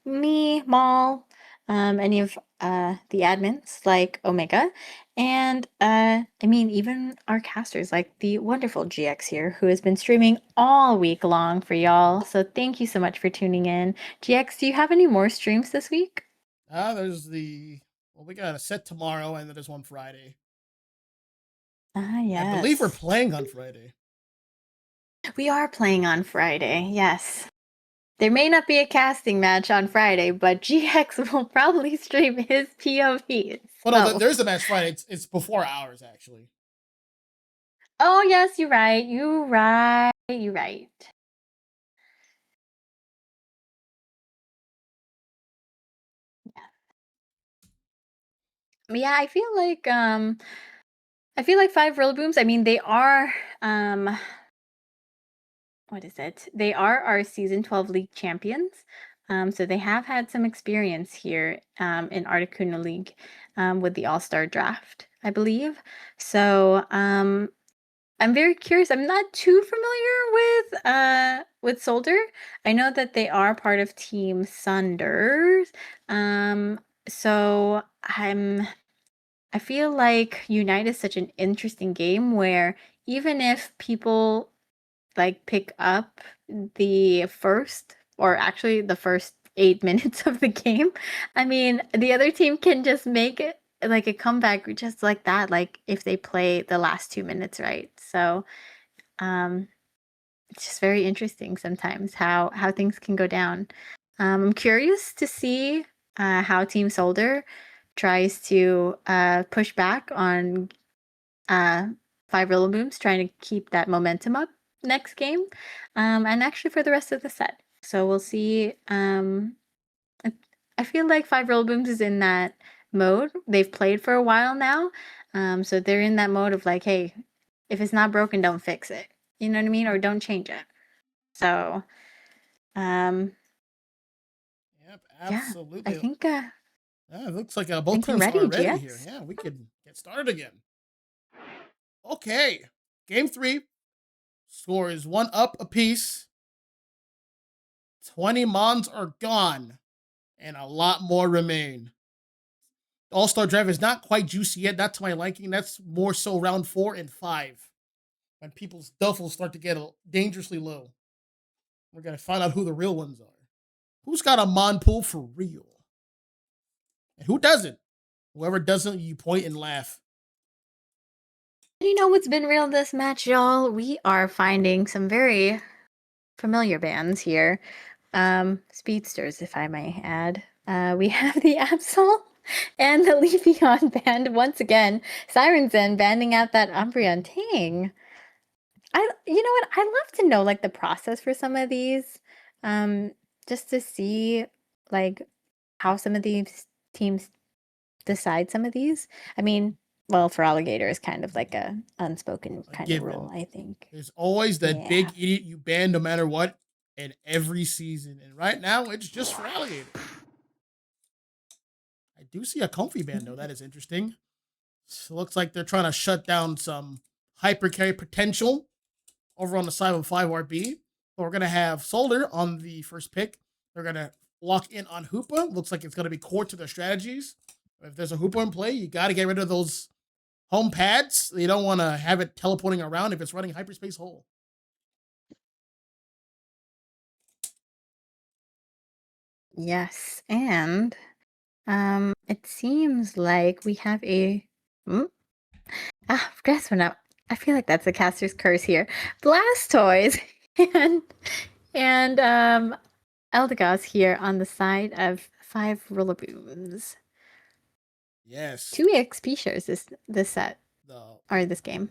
me, Maul, any of the admins like Omega, and I mean, even our casters like the wonderful GX here, who has been streaming all week long for y'all. So thank you so much for tuning in. GX, do you have any more streams this week? There's we got a set tomorrow, and then there's one Friday. Ah, I believe we're yes. playing on Friday. We are playing on Friday, yes. There may not be a casting match on Friday, but GX will probably stream his POV. Well, no, So, there's a match Friday. It's before ours actually. oh yes, you're right. You're right. You're right. Yeah, I feel like Five Rillabooms, I mean, they are what is it? They are our season 12 league champions. So they have had some experience here in Articuno League with the All-Star draft, I believe. So I'm very curious. I'm not too familiar with Solder. I know that they are part of Team Sunders. So I feel like Unite is such an interesting game where even if people like pick up the first or actually the first 8 minutes of the game, I mean, the other team can just make it like a comeback just like that, like if they play the last 2 minutes right. So um it's just very interesting sometimes how things can go down. I'm curious to see how Team Solder tries to push back on uh, Five Booms, trying to keep that momentum up next game, and actually for the rest of the set. So we'll see. I, I feel like Five Booms is in that mode. They've played for a while now, so they're in that mode of like, hey, if it's not broken, don't fix it. You know what I mean, or don't change it. So, um, Yep, yeah, I absolutely. think Yeah, it looks like I both think we're teams are ready, ready here. GX. Yeah, we can get started again. Okay, game 3. Score is 1 up apiece. 20 mons are gone, and a lot more remain. All Star Draft is not quite juicy yet. Not to my liking. That's more so round 4 and 5, when people's duffels start to get dangerously low. We're gonna find out who the real ones are. Who's got a mon pool for real, and who doesn't? Whoever doesn't, you point and laugh. You know what's been real this match, y'all? We are finding some very familiar bands here. Speedsters, if I may add. We have the Absol and the Leafeon band once again. Siren Zen banding out that Umbreon Tang. You know what? I'd love to know like the process for some of these. Um, just to see like how some of these teams decide some of these. I mean, well, for alligator is kind of like a unspoken A kind of rule, given. I think. There's always that Yeah. big idiot you ban no matter what, in every season. And right now, it's just for alligator. I do see a comfy ban though. That is interesting. So looks like they're trying to shut down some hyper carry potential over on the side of 5RB. But we're gonna have Solder on the first pick. They're gonna lock in on Hoopa. Looks like it's gonna be core to their strategies. If there's a Hoopa in play, you got to get rid of those home pads. You don't want to have it teleporting around if it's running hyperspace hole. Yes, and it seems like we have a hmm? Guess what? Now I feel like that's a caster's curse here. Blastoise and and Eldegoss here on the side of 5 Rillaboos. Yes. 2 EXP shares this set The or this game.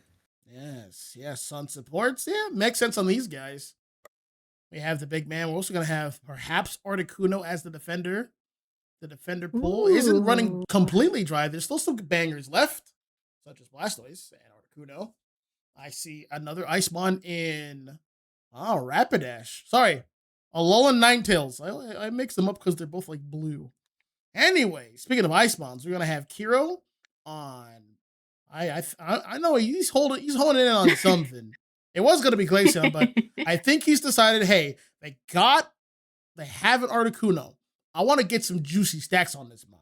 yes, on supports. Yeah, makes sense on these guys. We have the big man. We're also gonna have perhaps Articuno as the defender. The defender pool isn't running Ooh. completely dry. There's still some bangers left, such as Blastoise and Articuno. I see another Icemon in Rapidash. Sorry, Alolan Ninetales. I mix them up because they're both like blue. Anyway, speaking of Icemons, we're gonna have Kiro on. I know he's holding in on something. It was gonna be Glaceon, but I think he's decided, hey, they have an Articuno. I want to get some juicy stacks on this mon.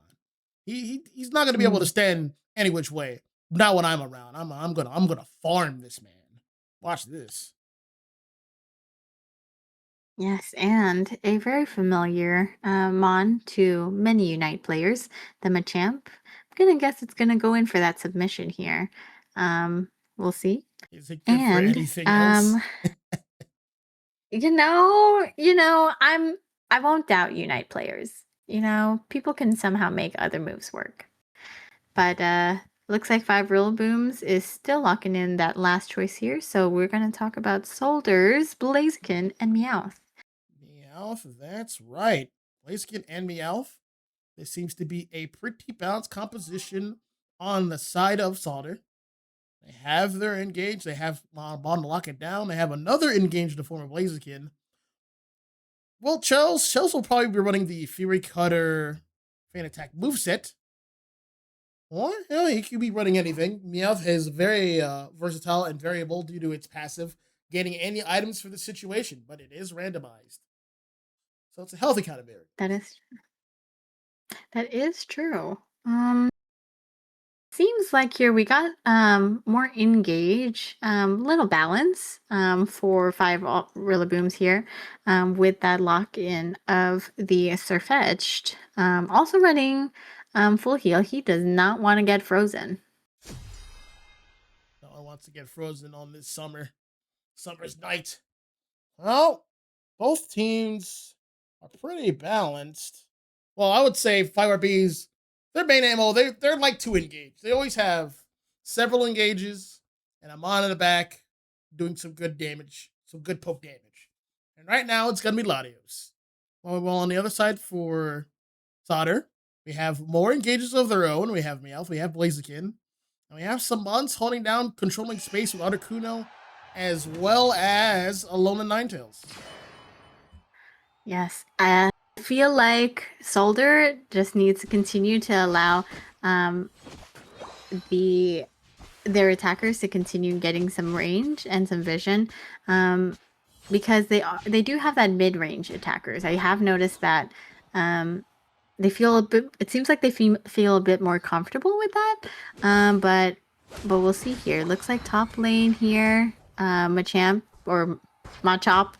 He's not gonna be able to Mm. stand any which way. Not when I'm around. I'm gonna farm this man. Watch this. Yes, and a very familiar Mon to many Unite players, the Machamp. I'm gonna guess it's gonna go in for that submission here. We'll see. Is it good for And anything else? I won't doubt Unite players. People can somehow make other moves work. But looks like 5 Booms is still locking in that last choice here. So we're gonna talk about Soldiers, Blaziken, and Meowth. Meowth, that's right. Blaziken and Meowth. This seems to be a pretty balanced composition on the side of Solder. They have their engage. They have Bond to lock it down. They have another engage in the form of Blaziken. Well, Shells will probably be running the Fury Cutter Fan Attack moveset. Or, he could be running anything. Meowth is very versatile and variable due to its passive, getting any items for the situation, but it is randomized. So it's a healthy kind of variant. That is true. Seems like here we got more engage, little balance for 5 Booms here with that lock in of the Surfetched. Also running full heal. He does not want to get frozen. No one wants to get frozen on this summer's night. Well, both teams are pretty balanced. Well, I would say 5RBs, their main ammo, they're like to engage. They always have several engages, and I'm on in the back doing some good damage, some good poke damage. And right now, it's going to be Latios. Well, on the other side for Solder, we have more engages of their own. We have Meowth, we have Blaziken, and we have some Mons holding down, controlling space with Articuno, as well as Alolan Ninetales. Yes, I feel like Solder just needs to continue to allow their attackers to continue getting some range and some vision, because they do have that mid-range attackers. I have noticed that they feel a bit. It seems like they feel a bit more comfortable with that. But we'll see here. Looks like top lane here, Machamp or Machop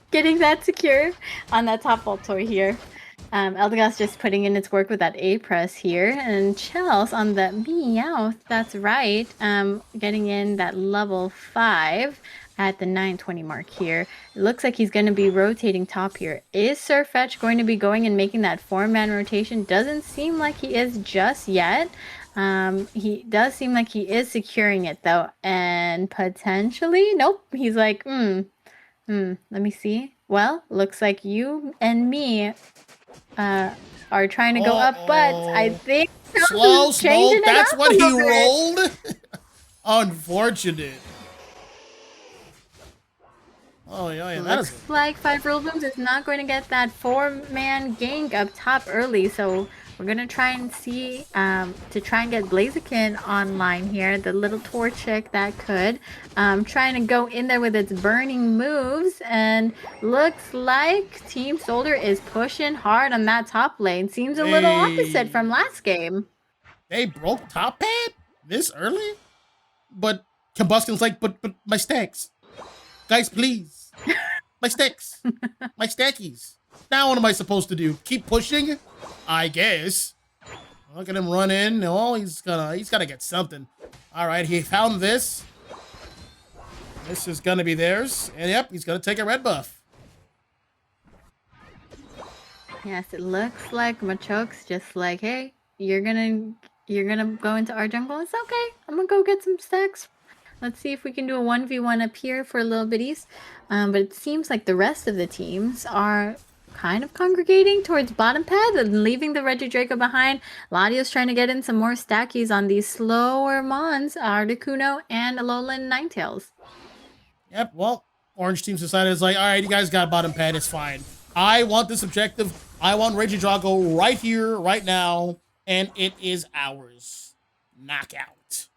getting that secure on that top Voltoy here. Eldegoss just putting in its work with that A press here, and Chels on the Meowth. That's right. Getting in that level 5 at the 920 mark here. It looks like he's going to be rotating top here. Is Surfetch going to be going and making that 4-man rotation? Doesn't seem like he is just yet. He does seem like he is securing it though, and potentially, nope. He's like, let me see. Well, looks like you and me are trying to go up, but I think Slow changing Smoke, that's it up what a he little bit. rolled? Unfortunate. Oh, yeah, that is Looks like 5 Booms is not going to get that 4-man gank up top early, so we're going to try and see to try and get Blaziken online here, the little Torchic that could. Trying to go in there with its burning moves, and looks like Team Soldier is pushing hard on that top lane. Seems a little opposite from last game. They broke top pad this early? But Combustion's like, but my stacks. Guys, please. My stacks. My stackies. Now what am I supposed to do? Keep pushing? I guess. Look at him run in. Oh, he's gotta get something. All right, he found this. This is gonna be theirs. And yep, he's gonna take a red buff. Yes, it looks like Machoke's just like, hey, you're gonna go into our jungle. It's okay. I'm gonna go get some stacks. Let's see if we can do a 1v1 up here for a little bitties. But it seems like the rest of the teams are kind of congregating towards bottom path and leaving the Regidrago behind. Ladio's trying to get in some more stackies on these slower mons, Articuno and Alolan Ninetales. Yep, well, orange team's decided it's like, all right, you guys got bottom pad, it's fine. I want this objective. I want Regidrago right here, right now, and it is ours. Knockout.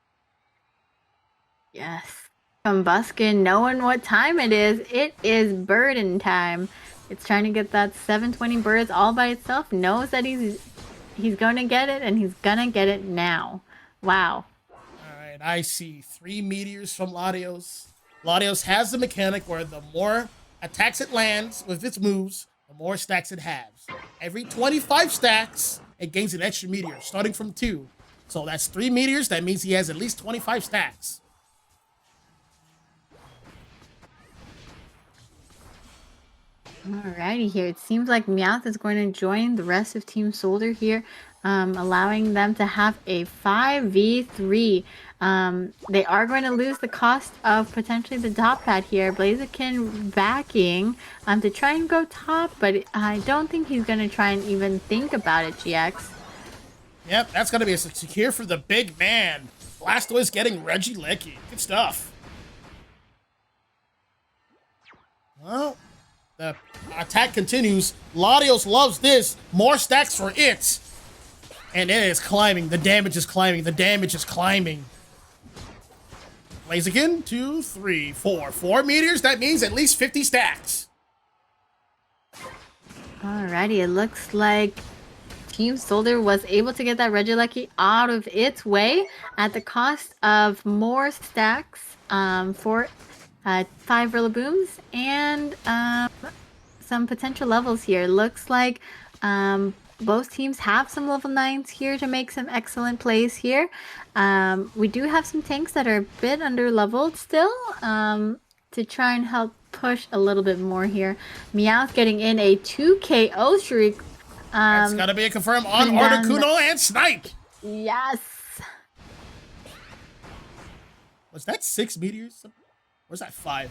Yes. Combuskin, knowing what time it is burden time. It's trying to get that 720 birds all by itself. Knows that he's gonna get it, and he's gonna get it now. Wow. Alright, I see 3 meteors from Latios. Latios has the mechanic where the more attacks it lands with its moves, the more stacks it has. Every 25 stacks, it gains an extra meteor, starting from 2. So that's 3 meteors. That means he has at least 25 stacks. Alrighty here. It seems like Meowth is going to join the rest of Team Soldier here, allowing them to have a 5v3. They are going to lose the cost of potentially the top pad here. Blaziken backing to try and go top, but I don't think he's going to try and even think about it, GX. Yep, that's going to be a secure for the big man. Blastoise getting Regilecky. Good stuff. Well, the attack continues. Latios loves this. More stacks for it. And it is climbing. The damage is climbing. The damage is climbing. Blaziken, 2, 3, 4. 4 meteors. That means at least 50 stacks. Alrighty, it looks like Team Soldier was able to get that Regilecky out of its way at the cost of more stacks for 5 Rillabooms and some potential levels here. Looks like both teams have some level 9s here to make some excellent plays here. We do have some tanks that are a bit under leveled still to try and help push a little bit more here. Meowth getting in a 2 KO streak. That's gotta be a confirm on Articuno and Snipe. Yes. Was that 6 meteors? Or was that 5?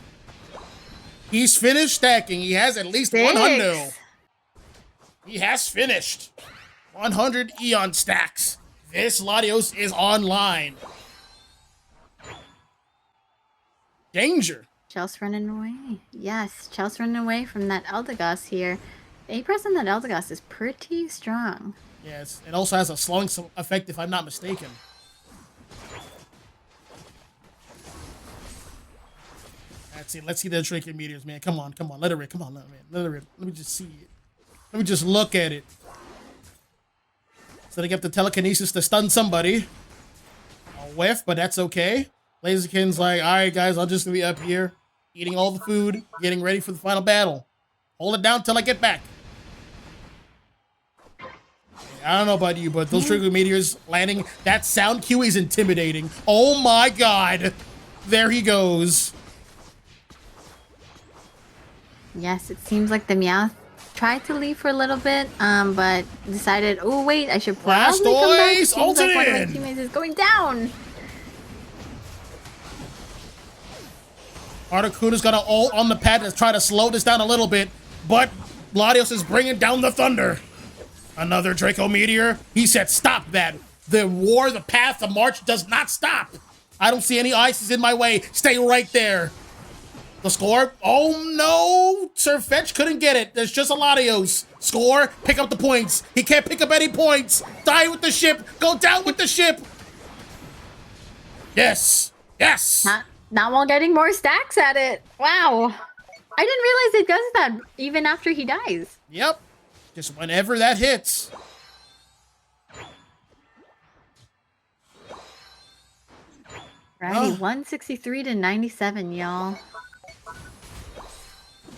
He's finished stacking. He has at least 100. He has finished 100 Eon stacks. This Latios is online. Danger. Chelsea running away. Yes, Chelsea running away from that Eldegoss here. The A-press on that Eldegoss is pretty strong. Yes, it also has a slowing effect if I'm not mistaken. Let's see the Draken meteors, man. Come on, let it rip. Come on, man. Let it rip. Let me just see it. Let me just look at it. Setting up the telekinesis to stun somebody. A whiff, but that's okay. Blaziken's like, all right, guys, I'll just be up here, eating all the food, getting ready for the final battle. Hold it down till I get back. I don't know about you, but those Draco meteors landing, that sound cue is intimidating. Oh my god. There he goes. Yes, it seems like the Meowth tried to leave for a little bit, but decided, oh wait, I should probably come back. Seems like one of my teammates is going down. Articuno's got an ult on the pad to try to slow this down a little bit, but Latios is bringing down the thunder. Another Draco meteor. He said, stop that. The war, the path, the march does not stop. I don't see any ices in my way. Stay right there. The score. Oh no. Sir Fetch couldn't get it. There's just a Latios. Score. Pick up the points. He can't pick up any points. Die with the ship. Go down with the ship. Yes. Yes. Not while getting more stacks at it. Wow. I didn't realize it does that even after he dies. Yep. Just whenever that hits. Righty, 163 to 97, y'all.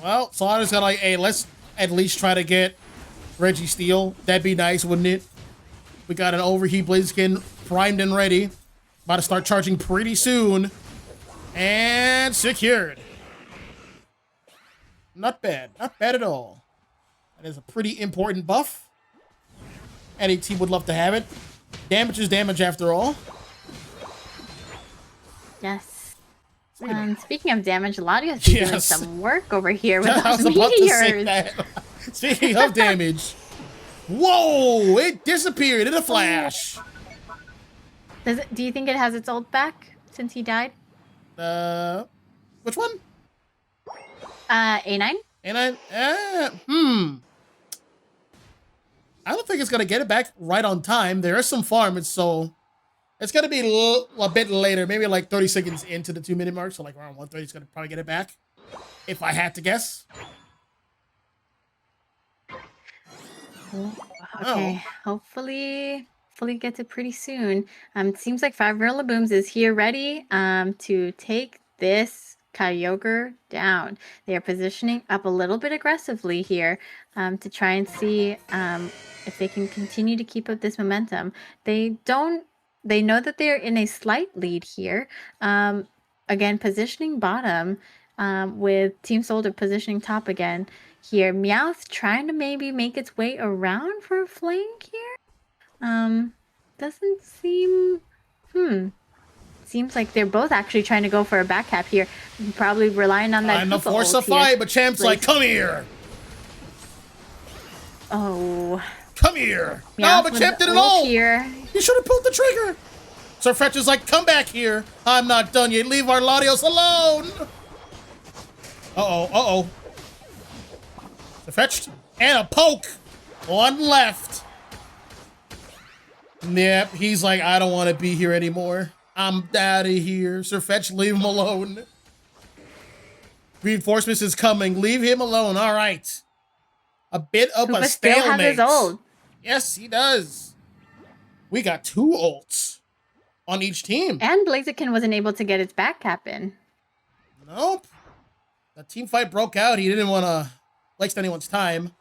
Well, Slaughter's got like, hey, let's at least try to get Reggie Steel. That'd be nice, wouldn't it? We got an overheat Blaziken primed and ready. About to start charging pretty soon. And secured. Not bad. Not bad at all. That is a pretty important buff. Any team would love to have it. Damage is damage after all. Yes. Speaking of damage, Ladio's doing some work over here with those meteors. Speaking of damage. Whoa! It disappeared in a flash. Do you think it has its ult back since he died? Which one? A9? A9? I don't think it's gonna get it back right on time. There is some farm, so it's gonna be a bit later, maybe like 30 seconds into the 2-minute mark. So like around 1:30, it's gonna probably get it back, if I had to guess. Okay, hopefully gets it pretty soon. It seems like 5 Rillabooms is here ready to take this Kyogre down. They are positioning up a little bit aggressively here to try and see if they can continue to keep up this momentum. They know that they're in a slight lead here. Again, positioning bottom with Team Soldier positioning top again. Here, Meowth trying to maybe make its way around for a flank here. Doesn't seem... Seems like they're both actually trying to go for a back cap here. Probably relying on that. I'm the force of fight, but Champ's like, come here. Oh. Come here. No, but Champ did it all. Here. You should have pulled the trigger. Sir Fetch is like, come back here. I'm not done yet. Leave our Latios alone. Uh-oh. Sir Fetched. And a poke. One left. Yep, he's like, I don't want to be here anymore. I'm out of here. Sir Fetch, leave him alone. Reinforcements is coming. Leave him alone. All right. A bit of a stalemate. Still has his ult. Yes, he does. We got 2 ults on each team. And Blaziken wasn't able to get its back cap in. Nope. The team fight broke out. He didn't want to waste anyone's time.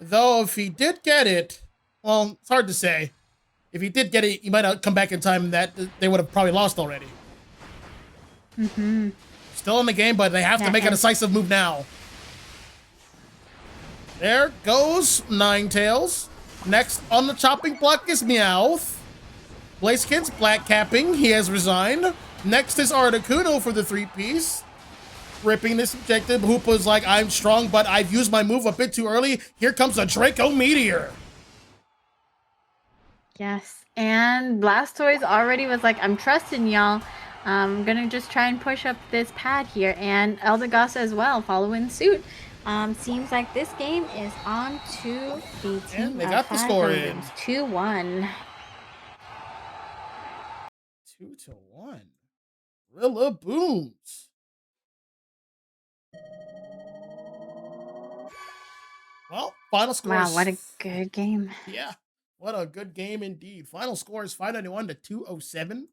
Though if he did get it, well, it's hard to say. If he did get it, he might not come back in time, and that they would have probably lost already. Still in the game, but they have to make a decisive move now. There goes Ninetales. Next on the chopping block is Meowth. Blaziken's black capping. He has resigned. Next is Articuno for the 3-piece. Ripping this objective. Hoopa's like, I'm strong, but I've used my move a bit too early. Here comes a Draco Meteor. Yes, and Blastoise already was like, I'm trusting y'all. I'm gonna just try and push up this pad here, and Eldegoss as well, following suit. Seems like this game is on to the team. And they got the score in. 2-1. 2-1. Rillabooms. Well, final score. Wow, what a good game. Yeah. What a good game indeed. Final score is 591 to 207.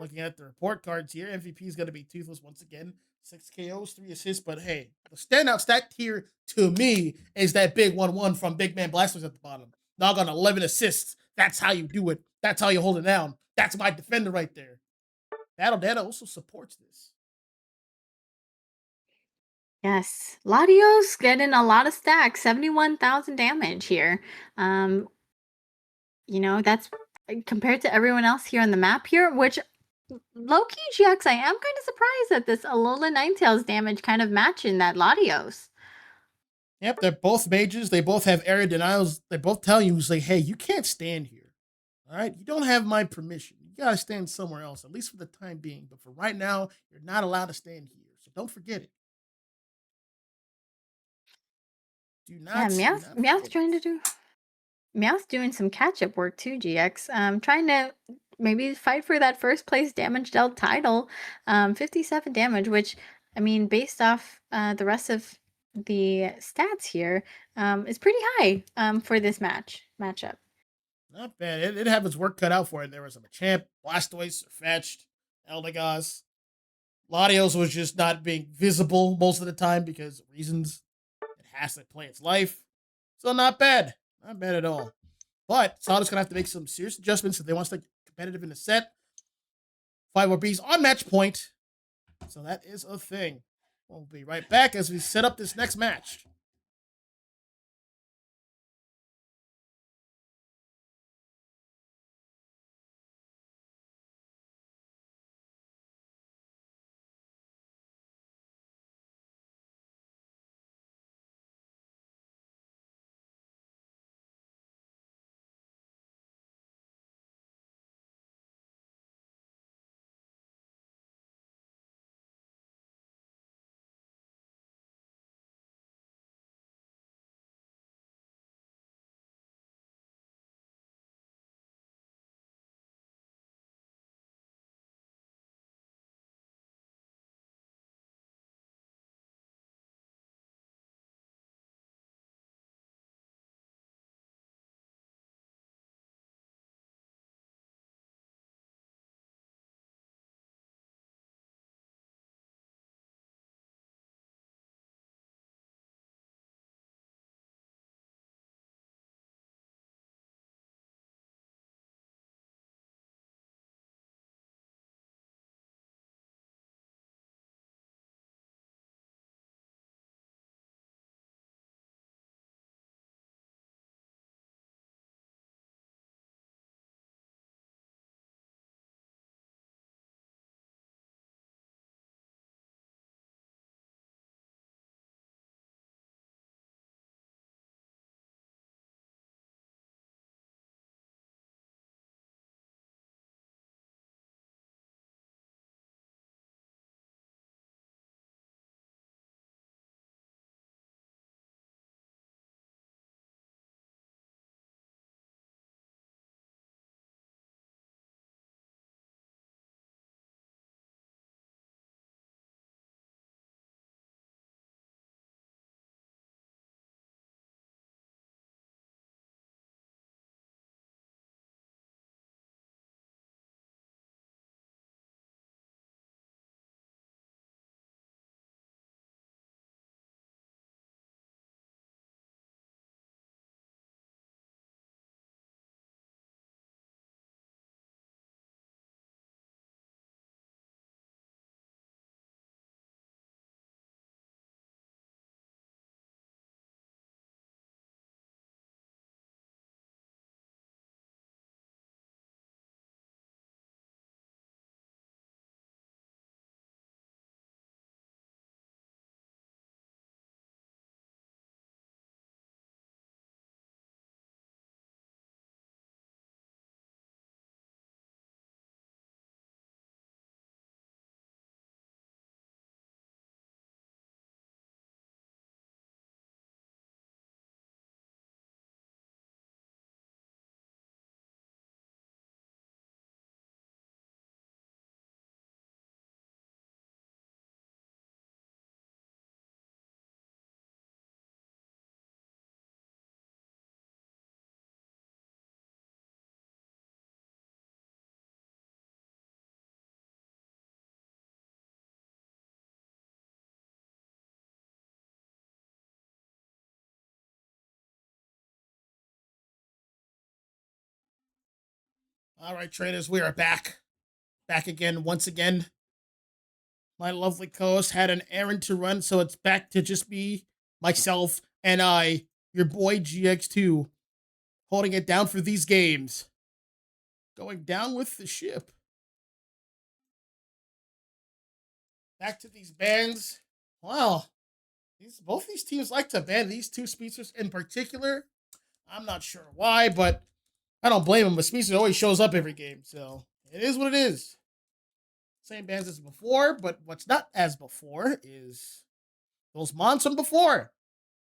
Looking at the report cards here, MVP is going to be Toothless once again. 6 KOs, 3 assists. But hey, the standout stat here to me is that big 1-1 from Big Man Blastoise at the bottom. Doggone 11 assists. That's how you do it. That's how you hold it down. That's my defender right there. Battle Data also supports this. Yes. Latios getting a lot of stacks. 71,000 damage here. You know, that's compared to everyone else here on the map here, which low-key GX, I am kind of surprised that this Alola Ninetales damage kind of matching that Latios. Yep, they're both mages. They both have area denials. They both tell you, like, hey, you can't stand here. All right? You don't have my permission. You got to stand somewhere else, at least for the time being. But for right now, you're not allowed to stand here. So don't forget it. Do not. Yeah, Meowth's trying to do... Meowth's doing some catch-up work too, GX. Trying to maybe fight for that first place damage dealt title. 57 damage, which, I mean, based off the rest of the stats here, is pretty high for this matchup. Not bad. It did have its work cut out for it. There was a Machamp, Blastoise, Fetched, Eldegoss. Latios was just not being visible most of the time because of reasons. past it, play its life. So not bad. Not bad at all. But Sada's going to have to make some serious adjustments if they want to stay competitive in the set. 5 more Bs on match point. So that is a thing. We'll be right back as we set up this next match. All right, traders, we are back. Back again, once again. My lovely co-host had an errand to run, so it's back to just me, myself, and I, your boy GX2, holding it down for these games. Going down with the ship. Back to these bans. Wow. Both these teams like to ban these two speedsters in particular. I'm not sure why, but I don't blame him. But speedster always shows up every game, so it is what it is. Same bans as before, but what's not as before is those mons from before.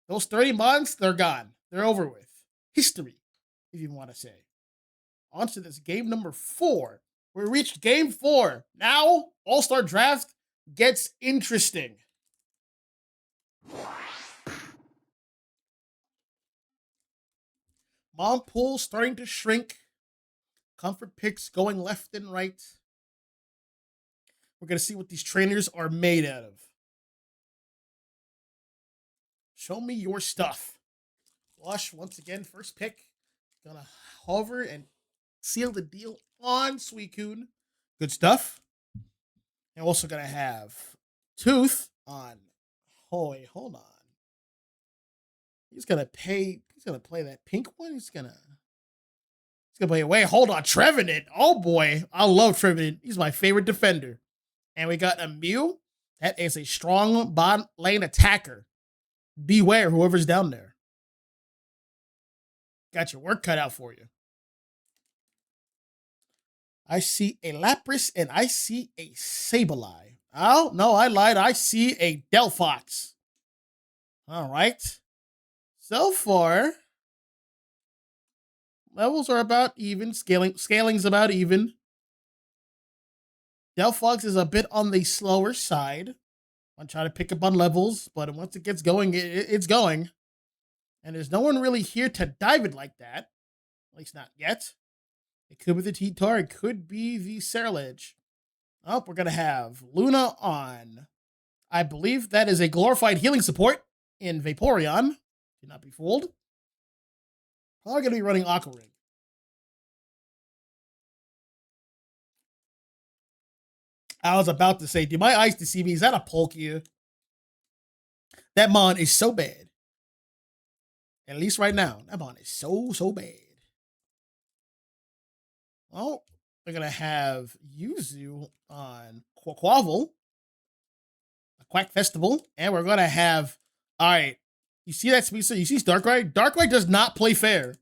Those 30 mons, they're gone. They're over with. History, if you want to say. On to this game number 4. We reached game 4. Now, All-Star Draft gets interesting. Mom pool starting to shrink. Comfort picks going left and right. We're going to see what these trainers are made out of. Show me your stuff. Flush once again. First pick. Gonna hover and seal the deal on Suicune. Good stuff. And also gonna have Tooth on. Oh wait, hold on. He's gonna play that pink one. He's gonna play. Wait, hold on, Trevenant. Oh boy, I love Trevenant. He's my favorite defender. And we got a Mew. That is a strong bot lane attacker. Beware, whoever's down there. Got your work cut out for you. I see a Lapras and I see a Sableye. Oh, no, I lied. I see a Delphox. All right. So far, levels are about even. Scaling's about even. Delphox is a bit on the slower side. I'm trying to pick up on levels, but once it gets going, it's going. And there's no one really here to dive it like that. At least not yet. It could be the T-Tar. It could be the Ceruledge. Oh, we're going to have Luna on. I believe that is a glorified healing support in Vaporeon. Do not be fooled. Probably going to be running Aqua Ring. I was about to say, do my eyes deceive me? Is that a Palkia? That Mon is so bad. At least right now, that Mon is so bad. Well, we're going to have Yuzu on Quaquaval, a Quack Festival, and we're going to have, all right, you see that speedster? You see Darkrai? Darkrai does not play fair.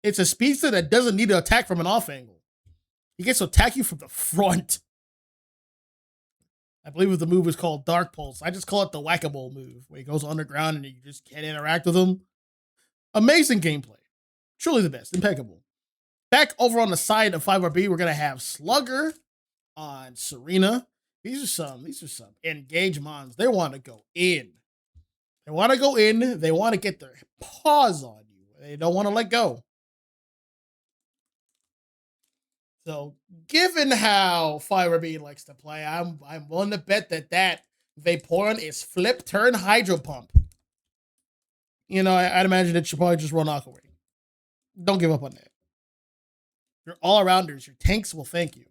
It's a speedster that doesn't need to attack from an off angle. He gets to attack you from the front. I believe the move is called Dark Pulse. I just call it the Whack-A-Mole move, where he goes underground and you just can't interact with him. Amazing gameplay. Truly the best. Impeccable. Back over on the side of 5RB, we're going to have Slugger on Serena. These are some engage mons. They want to go in. They want to go in. They want to get their paws on you. They don't want to let go. So, given how 5RB likes to play, I'm willing to bet that Vaporeon is flip, turn, Hydro Pump. You know, I'd imagine that you probably just run Aqua Ring. Don't give up on that. Your all-arounders, your tanks will thank you.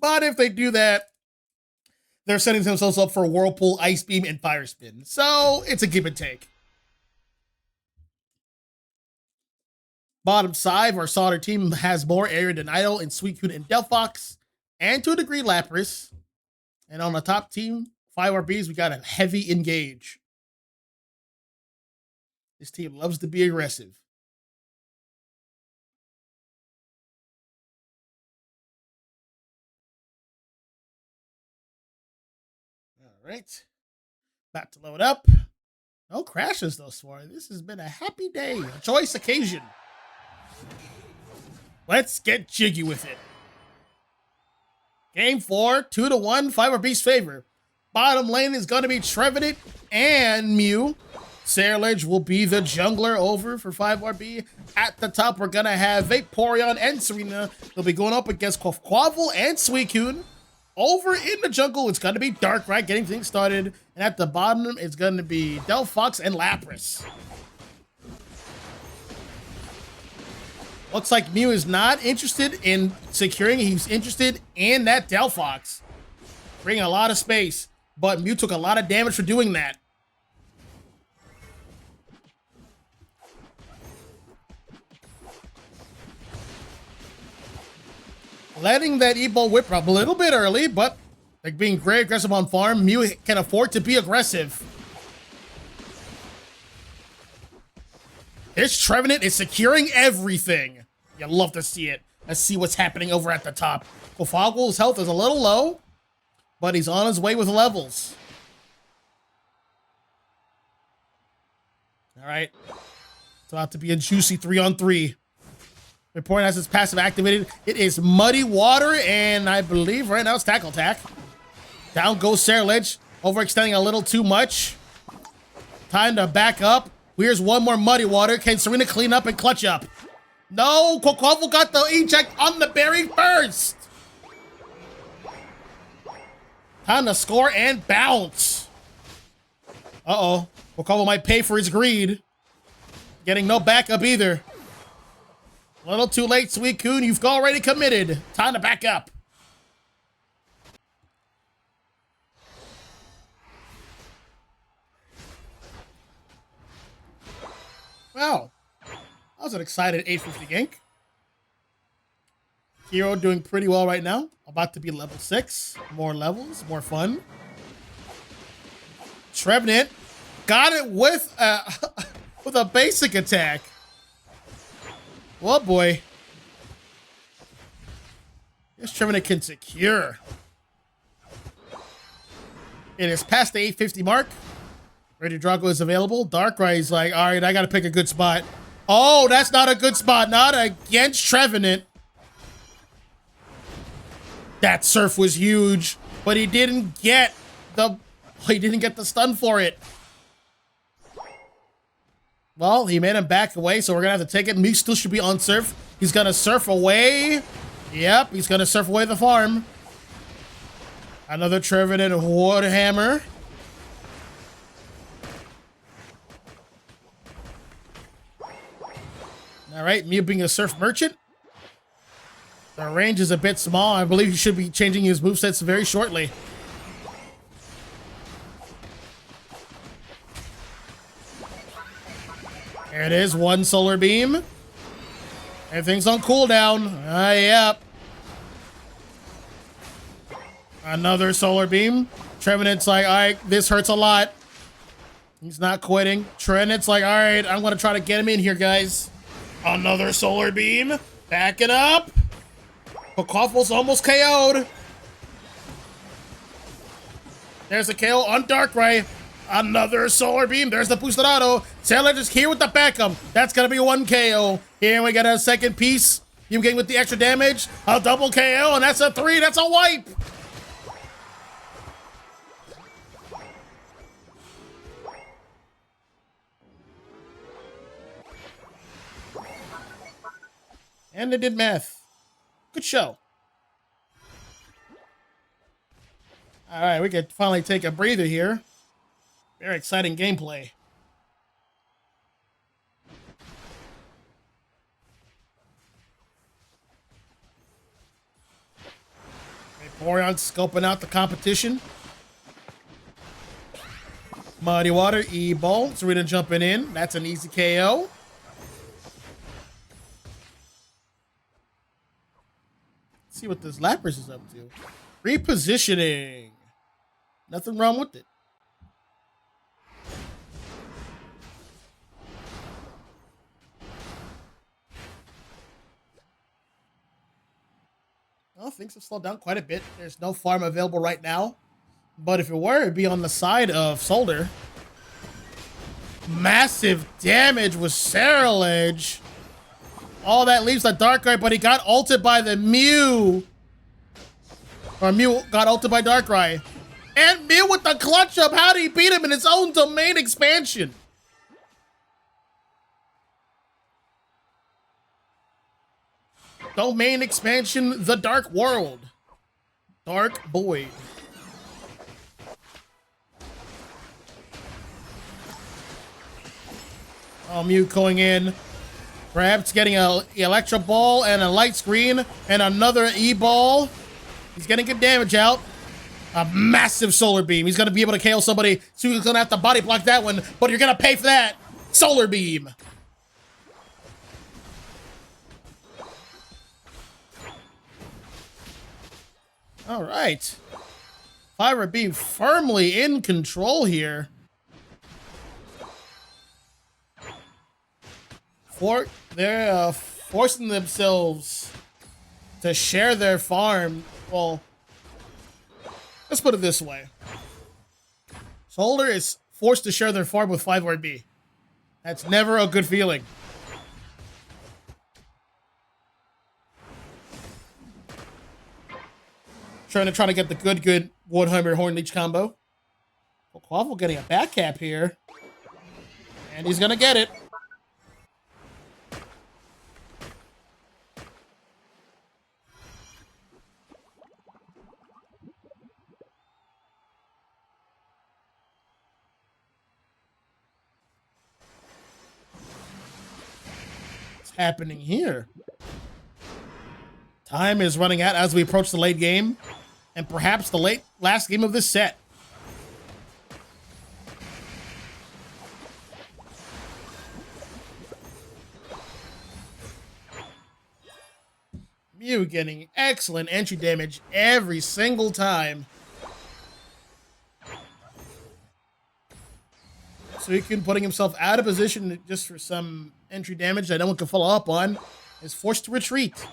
But if they do that, they're setting themselves up for Whirlpool, Ice Beam, and Fire Spin. So, it's a give and take. Bottom side, our solder team has more area than Idol and Suicune and Delphox, and to a degree Lapras. And on the top team, 5RBs, we got a heavy engage. This team loves to be aggressive. All right. About to load up. No crashes thus far. This has been a happy day, a choice occasion. Let's get jiggy with it. Game 4, 2-1, 5RB's favor. Bottom lane is going to be Trevenant and Mew. Ceruledge will be the jungler over for 5RB. At the top, we're going to have Vaporeon and Serena. They'll be going up against Quaquaval and Suicune. Over in the jungle, it's going to be Darkrai getting things started. And at the bottom, it's going to be Delphox and Lapras. Looks like Mew is not interested in securing. He's interested in that Delphox. Bringing a lot of space. But Mew took a lot of damage for doing that. Letting that E-Ball whip up a little bit early, but like being very aggressive on farm, Mew can afford to be aggressive. This Trevenant is securing everything. You love to see it. Let's see what's happening over at the top. Quaquaval's health is a little low, but he's on his way with levels. All right. It's about to be a juicy 3-on-3. Vaporeon has its passive activated. It is Muddy Water, and I believe right now it's Tackle Attack. Down goes Ceruledge, overextending a little too much. Time to back up. Here's one more Muddy Water. Can Serena clean up and clutch up? No, Quaquaval got the eject on the berry first. Time to score and bounce. Uh-oh. Wakava might pay for his greed. Getting no backup either. A little too late, Suicune. You've already committed. Time to back up. Wow. That was an excited 850 gank. Hero doing pretty well right now. About to be level 6. More levels, more fun. Trevenant got it with a, with a basic attack. Oh boy. Yes, Trevenant can secure. It is past the 850 mark. Ready Drago is available. Darkrai is like, all right, I got to pick a good spot. Oh, that's not a good spot. Not against Trevenant. That surf was huge, but he didn't get the stun for it. Well, he made him back away, so we're gonna have to take it. Mew still should be on surf. He's gonna surf away. Yep, he's gonna surf away the farm. Another Trevenant Warhammer. All right, Mew being a surf merchant. The range is a bit small. I believe he should be changing his movesets very shortly. There it is, one solar beam. Everything's on cooldown. Yep. Another solar beam. Trevenant's like, all right, this hurts a lot. He's not quitting. Trevenant's like, all right, I'm going to try to get him in here, guys. Another solar beam. Back it up. Pokemon's almost KO'd. There's a KO on Darkrai. Another solar beam. There's the boosted auto. Taylor just here with the backup. That's going to be one KO. Here we got a second piece. You getting with the extra damage. A double KO, and that's a 3. That's a wipe. And they did math. Good show. All right, we can finally take a breather here. Very exciting gameplay. Vaporeon scoping out the competition. Muddy Water, E-Ball. Serena jumping in. That's an easy KO. Let's see what this Lapras is up to. Repositioning. Nothing wrong with it. Well, things have slowed down quite a bit. There's no farm available right now. But if it were, it'd be on the side of Solder. Massive damage with Cerulege. All that leaves the Darkrai, but he got ulted by the Mew. Or Mew got ulted by Darkrai. And Mew with the clutch up. How did he beat him in his own domain expansion? Domain expansion, the Dark World. Dark Void. Oh, Mew going in. Perhaps getting a Electro Ball and a Light Screen and another E-Ball. He's getting good damage out. A massive Solar Beam. He's going to be able to KO somebody, so he's going to have to body block that one, but you're going to pay for that. Solar Beam. All right. Fire Beam firmly in control here. They're forcing themselves to share their farm. Well, let's put it this way. Solder is forced to share their farm with 5RB. That's never a good feeling. Trying to get the good Warhammer Horn Leech combo. Well, Quaffle getting a back cap here. And he's going to get it. happening here? Time is running out as we approach the late game, and perhaps the last game of this set. Mew getting excellent entry damage every single time. Suicune putting himself out of position just for some entry damage that no one can follow up on, is forced to retreat.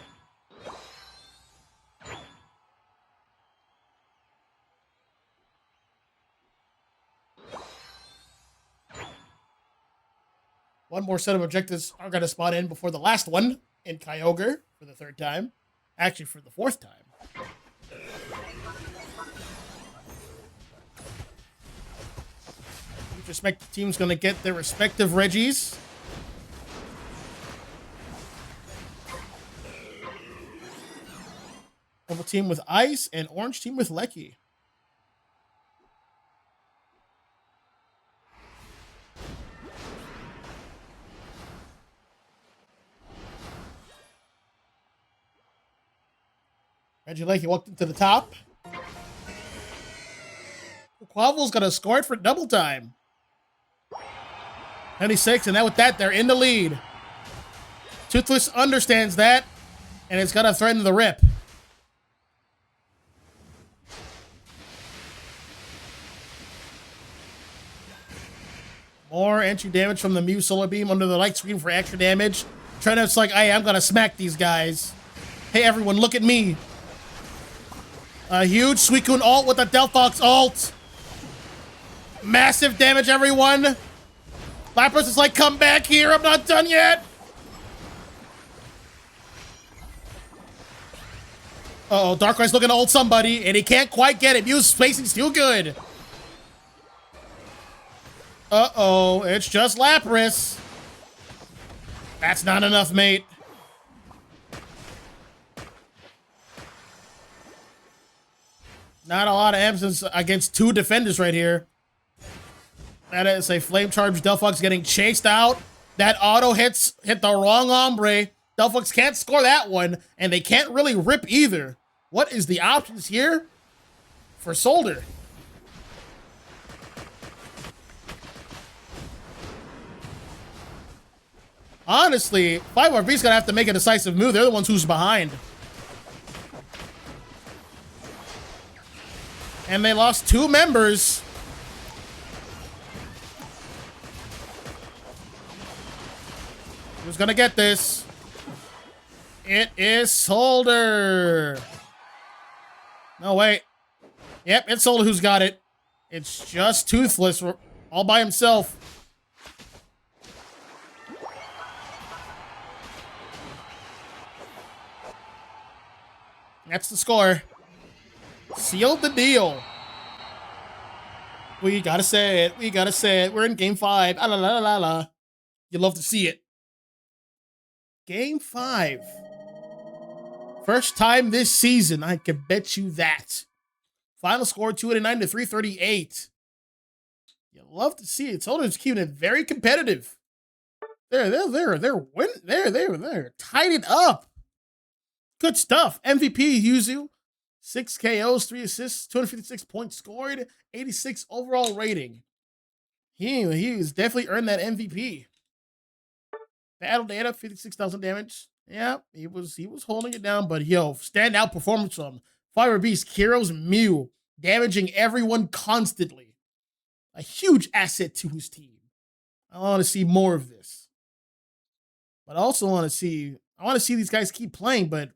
One more set of objectives are going to spawn in before the last one in Kyogre for the third time. Actually, for the fourth time. Each respective team's going to get their respective Reggies. Purple team with Ice and orange team with Lecky. Reggie Lecky walked into the top. Quavel's got a score for double time. 96, and now with that, they're in the lead. Toothless understands that, and it's going to threaten the rip. More entry damage from the Mew Solar Beam under the light screen for extra damage. Trenet's like, hey, I'm going to smack these guys. Hey, everyone, look at me. A huge Suicune ult with a Delphox ult. Massive damage, everyone. Lapras is like, come back here. I'm not done yet. Uh-oh, Darkrai's looking to ult somebody, and he can't quite get it. Mew's spacing's too good. Uh-oh, it's just Lapras. That's not enough, mate. Not a lot of absence against two defenders right here. That is a flame charge. Delphox getting chased out. That auto hit the wrong hombre. Delphox can't score that one, and they can't really rip either. What is the options here for Solder? Honestly, 5RB's gonna have to make a decisive move. They're the ones who's behind. And they lost two members. Who's gonna get this? It is Solder. No, wait. Yep, it's Solder who's got it. It's just Toothless all by himself. That's the score. Sealed the deal. We gotta say it. We gotta say it. We're in game 5. Ah, la, la, la, la. You love to see it. Game 5. First time this season, I can bet you that. Final score 289 to 338. You love to see it. Soldiers keeping it very competitive. They're tied it up. Good stuff. MVP Yuzu, 6 KOs, 3 assists, 256 points scored, 86 overall rating. He has definitely earned that MVP. Battle data, 56,000 damage. Yeah, he was holding it down, but yo, standout performance from Fire Beast, Kiro's Mew, damaging everyone constantly. A huge asset to his team. I want to see more of this. But I also want to see these guys keep playing, but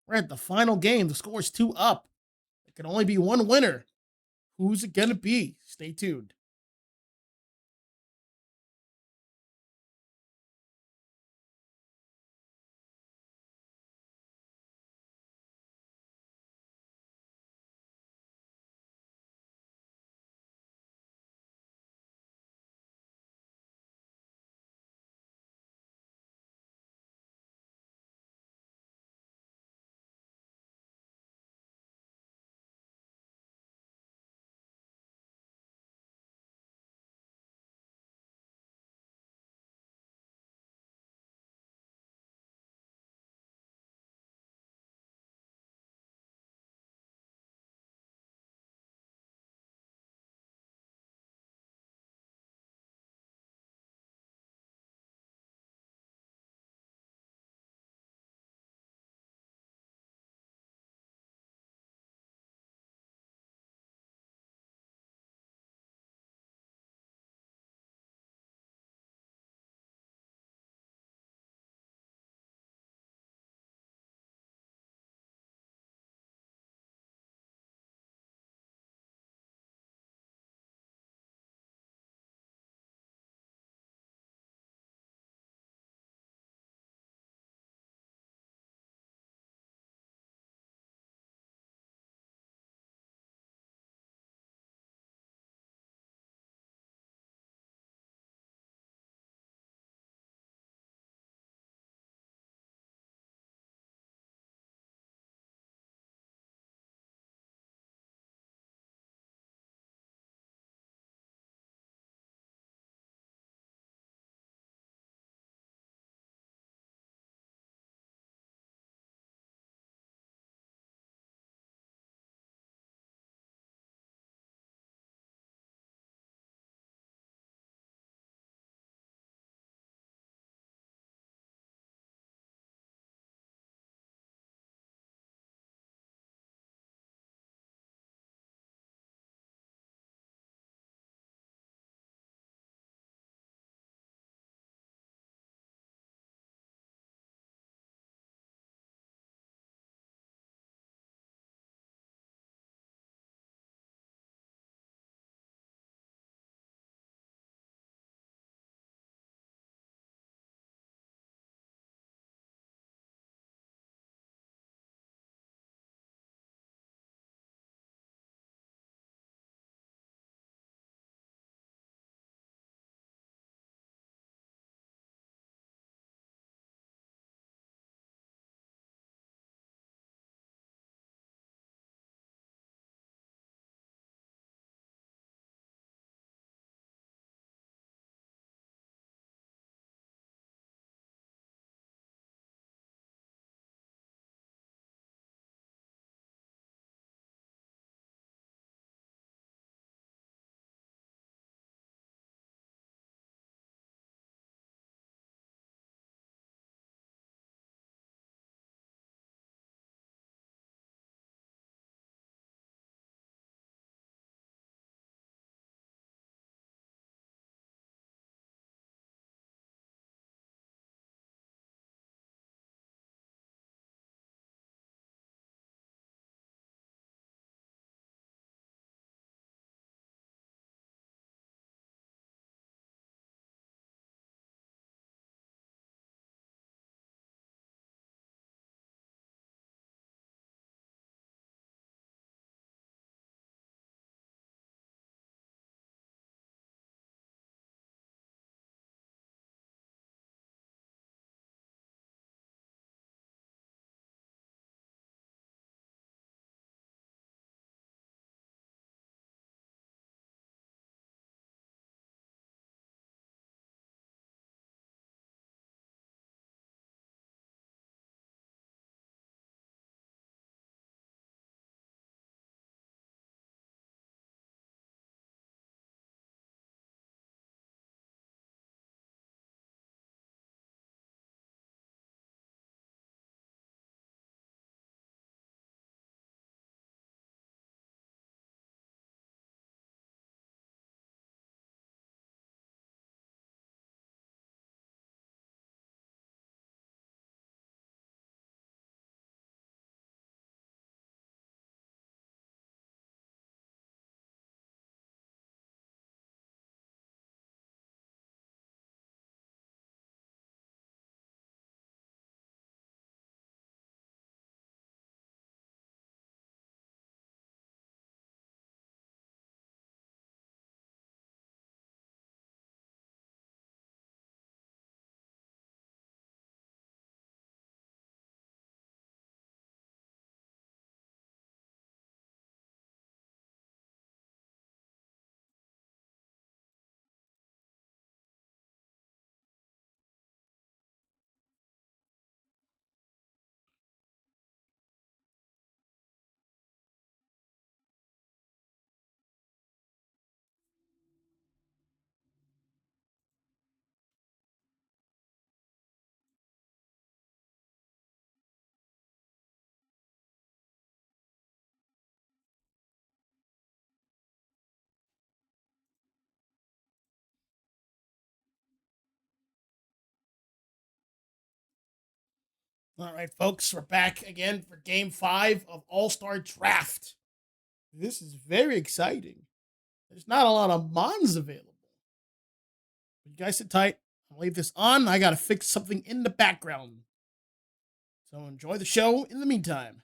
we're at the final game. The score is 2 up. There can only be one winner. Who's it going to be? Stay tuned. All right, folks, we're back again for Game 5 of All-Star Draft. This is very exciting. There's not a lot of Mons available. You guys sit tight. I'll leave this on. I got to fix something in the background. So enjoy the show in the meantime.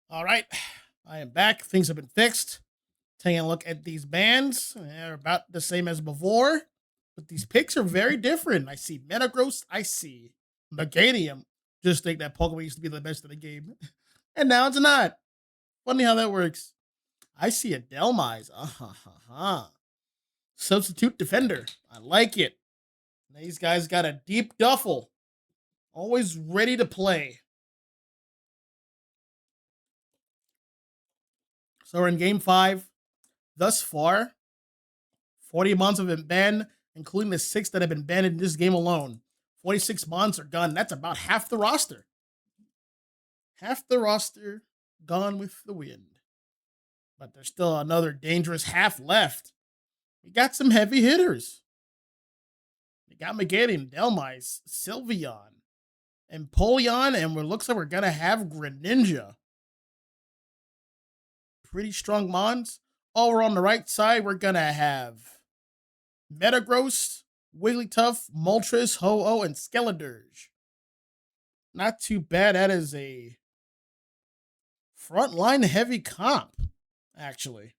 All right, I am back. Things have been fixed. Taking a look at these bands. They're about the same as before, but these picks are very different. I see Metagross. I see Meganium. Just think that Pokemon used to be the best in the game. And now it's not. Funny how that works. I see a Delmise. Substitute defender. I like it. These guys got a deep duffel. Always ready to play. So we're in game 5. Thus far, 40 Mons have been banned, including the 6 that have been banned in this game alone. 46 Mons are gone. That's about half the roster. Half the roster gone with the wind. But there's still another dangerous half left. We got some heavy hitters. We got Meganium, Delmise, Sylveon, and Polion, and it looks like we're going to have Greninja. Pretty strong Mons. Over on the right side, we're going to have Metagross, Wigglytuff, Moltres, Ho-Oh, and Skeledirge. Not too bad. That is a frontline heavy comp, actually.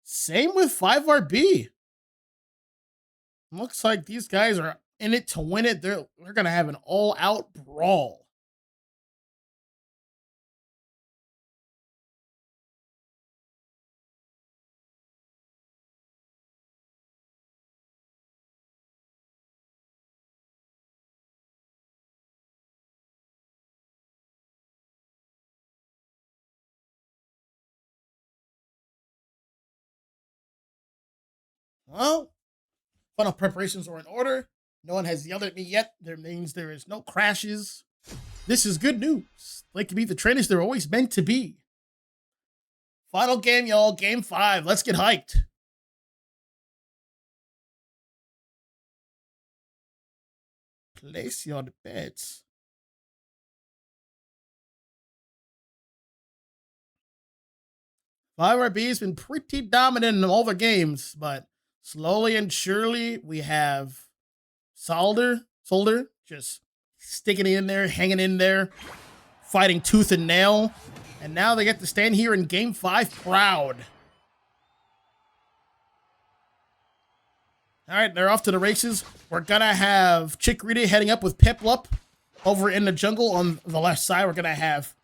Same with 5RB. Looks like these guys are in it to win it. They're going to have an all-out brawl. Well, final preparations are in order. No one has yelled at me yet. That means there is no crashes. This is good news. They can be the trainers they're always meant to be. Final game, y'all. Game 5. Let's get hyped. Place your bets. RB has been pretty dominant in all the games, but slowly and surely we have Solder just sticking in there, hanging in there, fighting tooth and nail. And now they get to stand here in game 5 proud. All right, they're off to the races. We're going to have Chikorita heading up with Piplup. Over in the jungle on the left side, we're going to have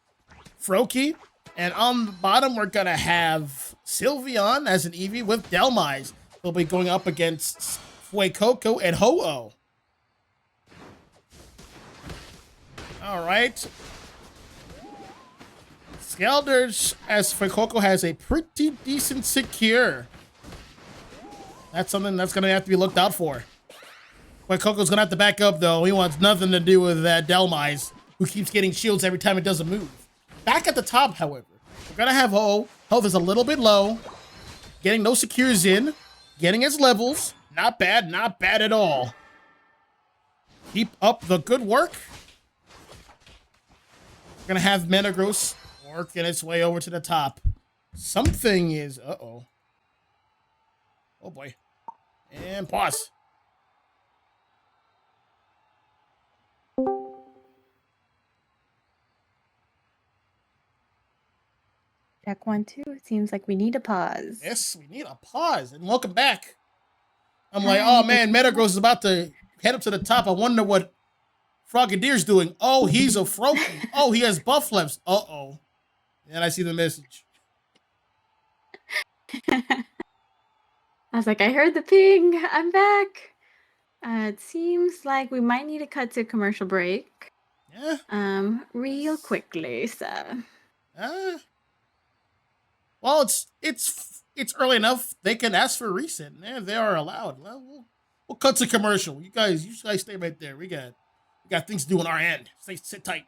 Froakie. And on the bottom, we're going to have Sylveon as an Eevee with Delmise. They'll be going up against Fuecoco and Ho-Oh. All right. Skeledirge as Fuecoco has a pretty decent secure. That's something that's going to have to be looked out for. Fuecoco's going to have to back up, though. He wants nothing to do with that Delmise, who keeps getting shields every time it doesn't move. Back at the top, however, we're going to have Ho. Health is a little bit low. Getting no secures in. Getting his levels. Not bad. Not bad at all. Keep up the good work. We're going to have Metagross working its way over to the top. Something is... Uh-oh. Oh boy. And pause. Check 1, 2. It seems like we need a pause. Yes, we need a pause. And welcome back. I'm like, oh Hi, thank man, you. Metagross is about to head up to the top. I wonder what Frogadier's doing. Oh, he's a Froakie. Oh, he has buff flaps. Uh-oh. And I see the message. I was like, I heard the ping. I'm back. It seems like we might need to cut to a commercial break. Yeah. Real quickly, so. Uh, well, it's early enough. They can ask for a reset. And they are allowed. Well, we'll cut to commercial. You guys stay right there. We got things to do on our end. Sit tight.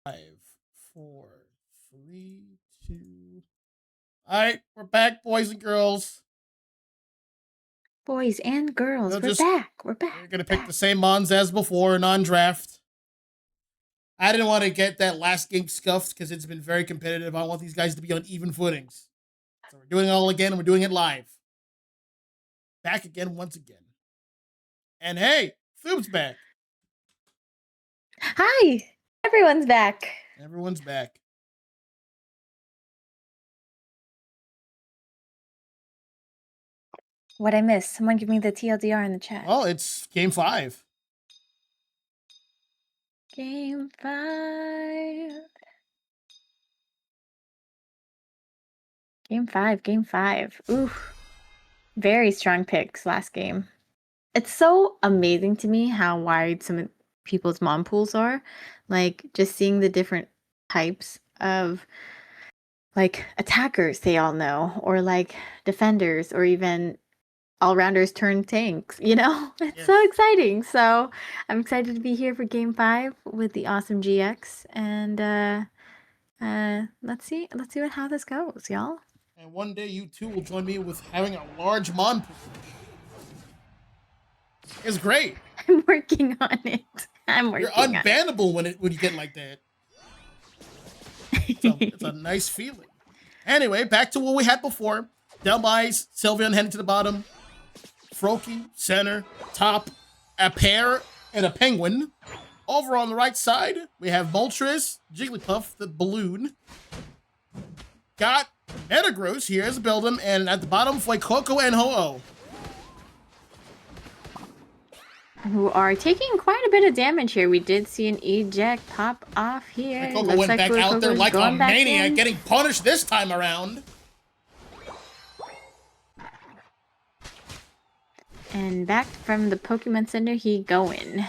Five, four, three, two. All right, we're back, boys and girls. Boys and We'll girls, we're just back. We're we're back. gonna We're pick the back. same mons as before, non-draft. I didn't want to get that last game scuffed because it's been very competitive. I want these guys to be on even footings. So we're doing it all again, and we're doing it live. Back again once again. And hey, Thoob's back. Hi, everyone's back. Everyone's back. What I missed? Someone give me the TLDR in the chat. Well, it's game 5. Game 5. Game 5. Oof. Very strong picks last game. It's so amazing to me how wide some of people's mom pools are. Like, just seeing the different types of, like, attackers they all know, or, like, defenders, or even all-rounders turn tanks, you know? It's so exciting. So I'm excited to be here for game 5 with the awesome GX, and let's see how this goes, y'all. And one day you too will join me with having a large mon pool. It's great. I'm working on it. You're unbannable when you get like that. It's a nice feeling. Anyway, back to what we had before. Delmise, Sylveon heading to the bottom. Froakie, center, top, a pear, and a penguin. Over on the right side, we have Moltres, Jigglypuff, the balloon. Got Metagross here as a build him, and at the bottom, Fuecoco and Ho-Oh. Who are taking quite a bit of damage here. We did see an eject pop off here. Fuecoco went back out there like a maniac, getting punished this time around. And back from the Pokemon Center, he's going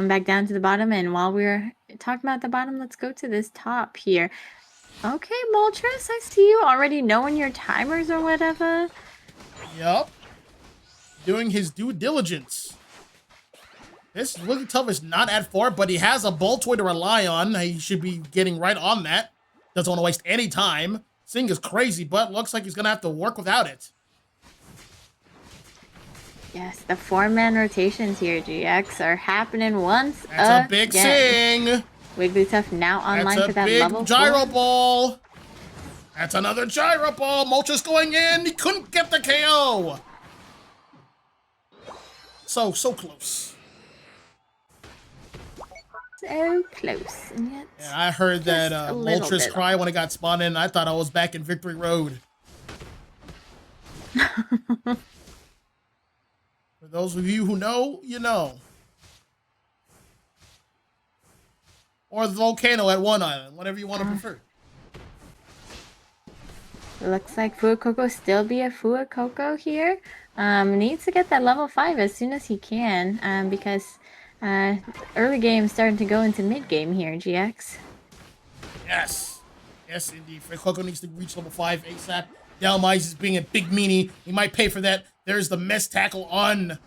back down to the bottom. And while we're talking about the bottom, let's go to this top here. Okay, Moltres, I see you already knowing your timers or whatever. Yup. Doing his due diligence. This Wigglytuff is not at 4, but he has a Boltoy to rely on. He should be getting right on that. Doesn't want to waste any time. Sing is crazy, but looks like he's going to have to work without it. Yes, the 4-man rotations here, GX, are happening once again. That's a big Sing. Wigglytuff now online for that level 4. That's a big Gyro Ball. That's another Gyro Ball. Moltres going in. He couldn't get the KO. So close. So close. And yet yeah, I heard that Moltres cry when it got spawned in. I thought I was back in Victory Road. For those of you who know, you know. Or the volcano at one island, whatever you want to prefer. Looks like Fuecoco still be a Fuecoco here. Needs to get that level 5 as soon as he can, because early game is starting to go into mid game here, GX. Yes. Yes, indeed. Fuecoco needs to reach level 5 ASAP. Delmise is being a big meanie. He might pay for that. There's the mess tackle on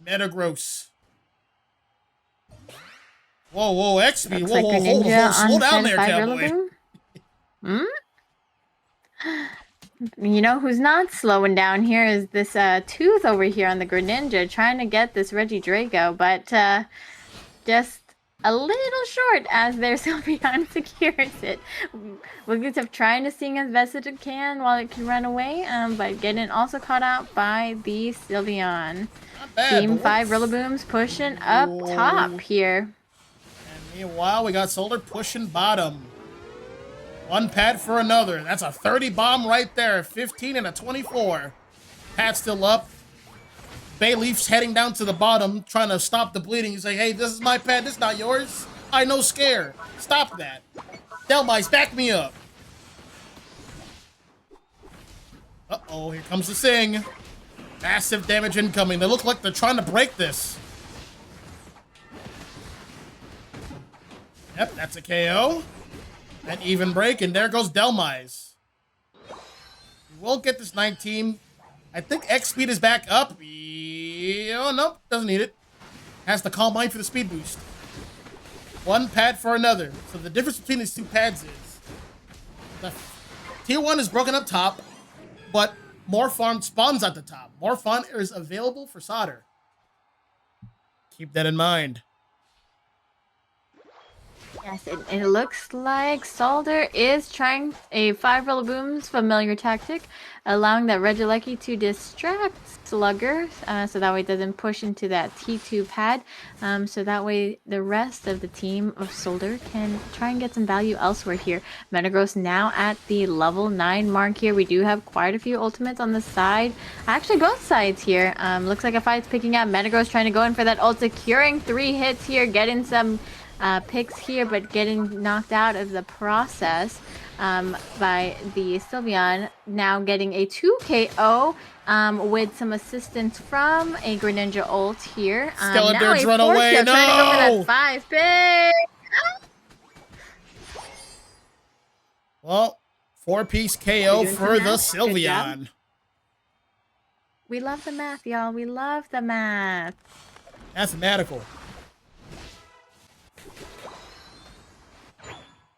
Metagross. Whoa, X-Speed. Whoa, hold. Slow down there, cowboy. You know who's not slowing down here is this Tooth over here on the Greninja, trying to get this Regidrago, but just a little short as their Sylveon secures it. Wigglytuff trying to sting as best as it can while it can run away, but getting also caught out by the Sylveon. Team 5 Rillabooms pushing up top here. And meanwhile, we got Solder pushing bottom. One pad for another. That's a 30 bomb right there. 15 and a 24. Pad still up. Bayleaf's heading down to the bottom, trying to stop the bleeding. He's like, hey, this is my pad. This is not yours. I know scare. Stop that. Delmise, back me up. Uh-oh, here comes the Sing. Massive damage incoming. They look like they're trying to break this. Yep, that's a KO. An even break, and there goes Delmise. We will get this 19. I think X speed is back up. Oh, nope, doesn't need it. Has the Calm Mind for the speed boost. One pad for another. So the difference between these two pads is the tier 1 is broken up top, but more farm spawns at the top. More farm is available for solder. Keep that in mind. Yes, it looks like Solder is trying a 5 Booms familiar tactic, allowing that Regieleki to distract Slugger, so that way it doesn't push into that T2 pad, so that way the rest of the team of Solder can try and get some value elsewhere here. Metagross now at the level 9 mark here. We do have quite a few ultimates on the side. Actually, both sides here. Looks like a fight's picking up. Metagross trying to go in for that ult, securing 3 hits here, getting some picks here, but getting knocked out of the process by the Sylveon. Now getting a 2 KO with some assistance from a Greninja ult here. Now a Run 4 away. kill, No! trying to go for that 5 pick. Well, 4-piece KO Doing for some the math. Good job. Sylveon. We love the math, y'all. We love the math. Mathematical.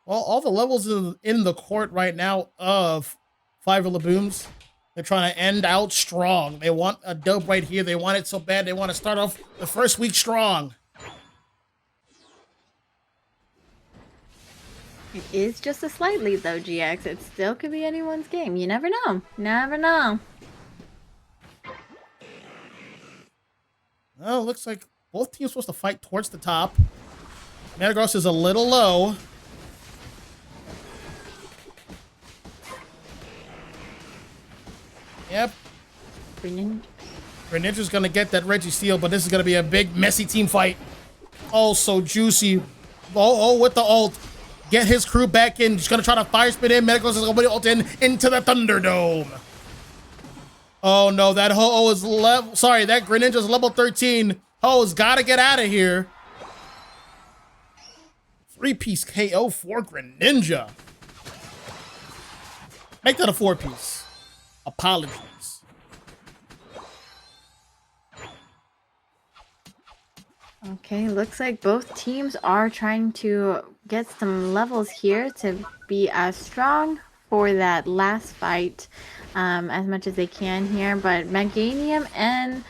Well, all the levels in the court right now of 5 Booms, they're trying to end out strong. They want a dub right here. They want it so bad. They want to start off the first week strong. It is just a slight lead, though, GX. It still could be anyone's game. You never know. Never know. Well, it looks like both teams supposed to fight towards the top. Metagross is a little low. Yep. Greninja's going to get that Registeel, but this is going to be a big, messy team fight. Oh, so juicy. Oh, with the ult. Get his crew back in. He's going to try to fire spin in. Metagross is going to ult in into the Thunderdome. Oh, no. That Ho-Oh is level... Sorry, that Greninja's level 13. Ho-Oh's got to get out of here. 3-piece KO for Greninja. Make that a 4-piece. Apologies. Okay, looks like both teams are trying to get some levels here to be as strong for that last fight as much as they can here. But Meganium and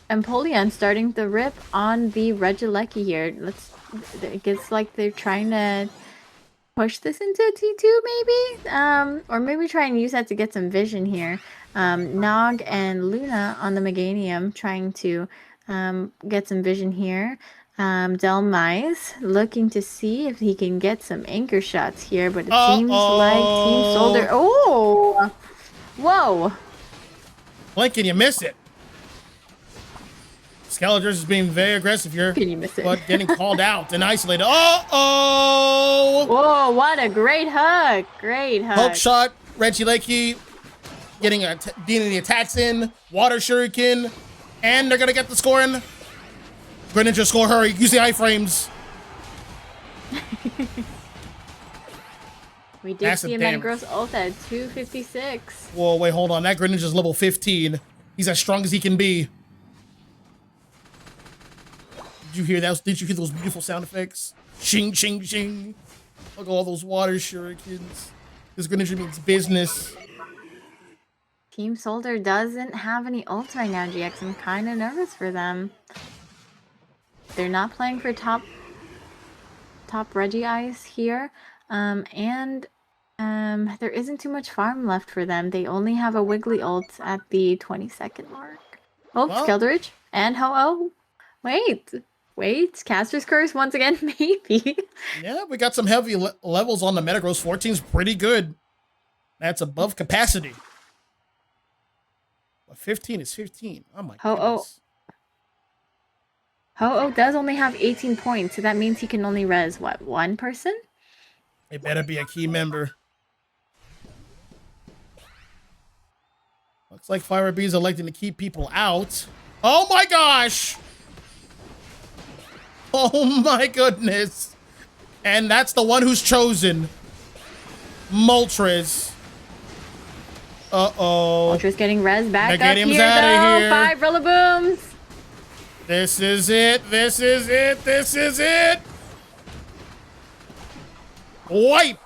Empoleon starting the rip on the Regieleki here. It gets like they're trying to push this into T2 maybe? Or maybe try and use that to get some vision here. Nog and Luna on the Meganium trying to get some vision here. Delmise looking to see if he can get some anchor shots here, but it seems like Team Solder... Oh! Whoa! Blink and you miss it. Skeletors is being very aggressive here. Can you miss it? But getting called out and isolated. Uh-oh! Whoa, what a great hook. Great hook. Hook shot. Regieleki getting the attacks in. Water Shuriken. And they're going to get the score in. Greninja, score, hurry. Use the iframes. We did see a Metagross ult at 256. Whoa, wait, hold on. That Greninja's level 15. He's as strong as he can be. Did you hear that? Did you hear those beautiful sound effects? Shing, shing, shing. Look at all those water shurikens. This Greninja means business. Team Solder doesn't have any ults right now, GX. I'm kind of nervous for them. They're not playing for top Reggie Eyes here. And there isn't too much farm left for them. They only have a Wiggly ult at the 20-second mark. Oh, well, Skeldridge and Ho-Oh. Wait, Caster's Curse once again, maybe. Yeah, we got some heavy levels on the Metagross. 14's pretty good. That's above capacity. But 15 is 15. Oh my goodness. Ho-Oh does only have 18 points, so that means he can only res, what, one person? It better be a key member. Looks like Fire Bees electing to keep people out. Oh my gosh! Oh my goodness. And that's the one who's chosen. Moltres. Uh-oh. Moltres getting res back Megadium's up here, out of here. 5 Rillabooms. This is it. This is it. This is it. Wipe.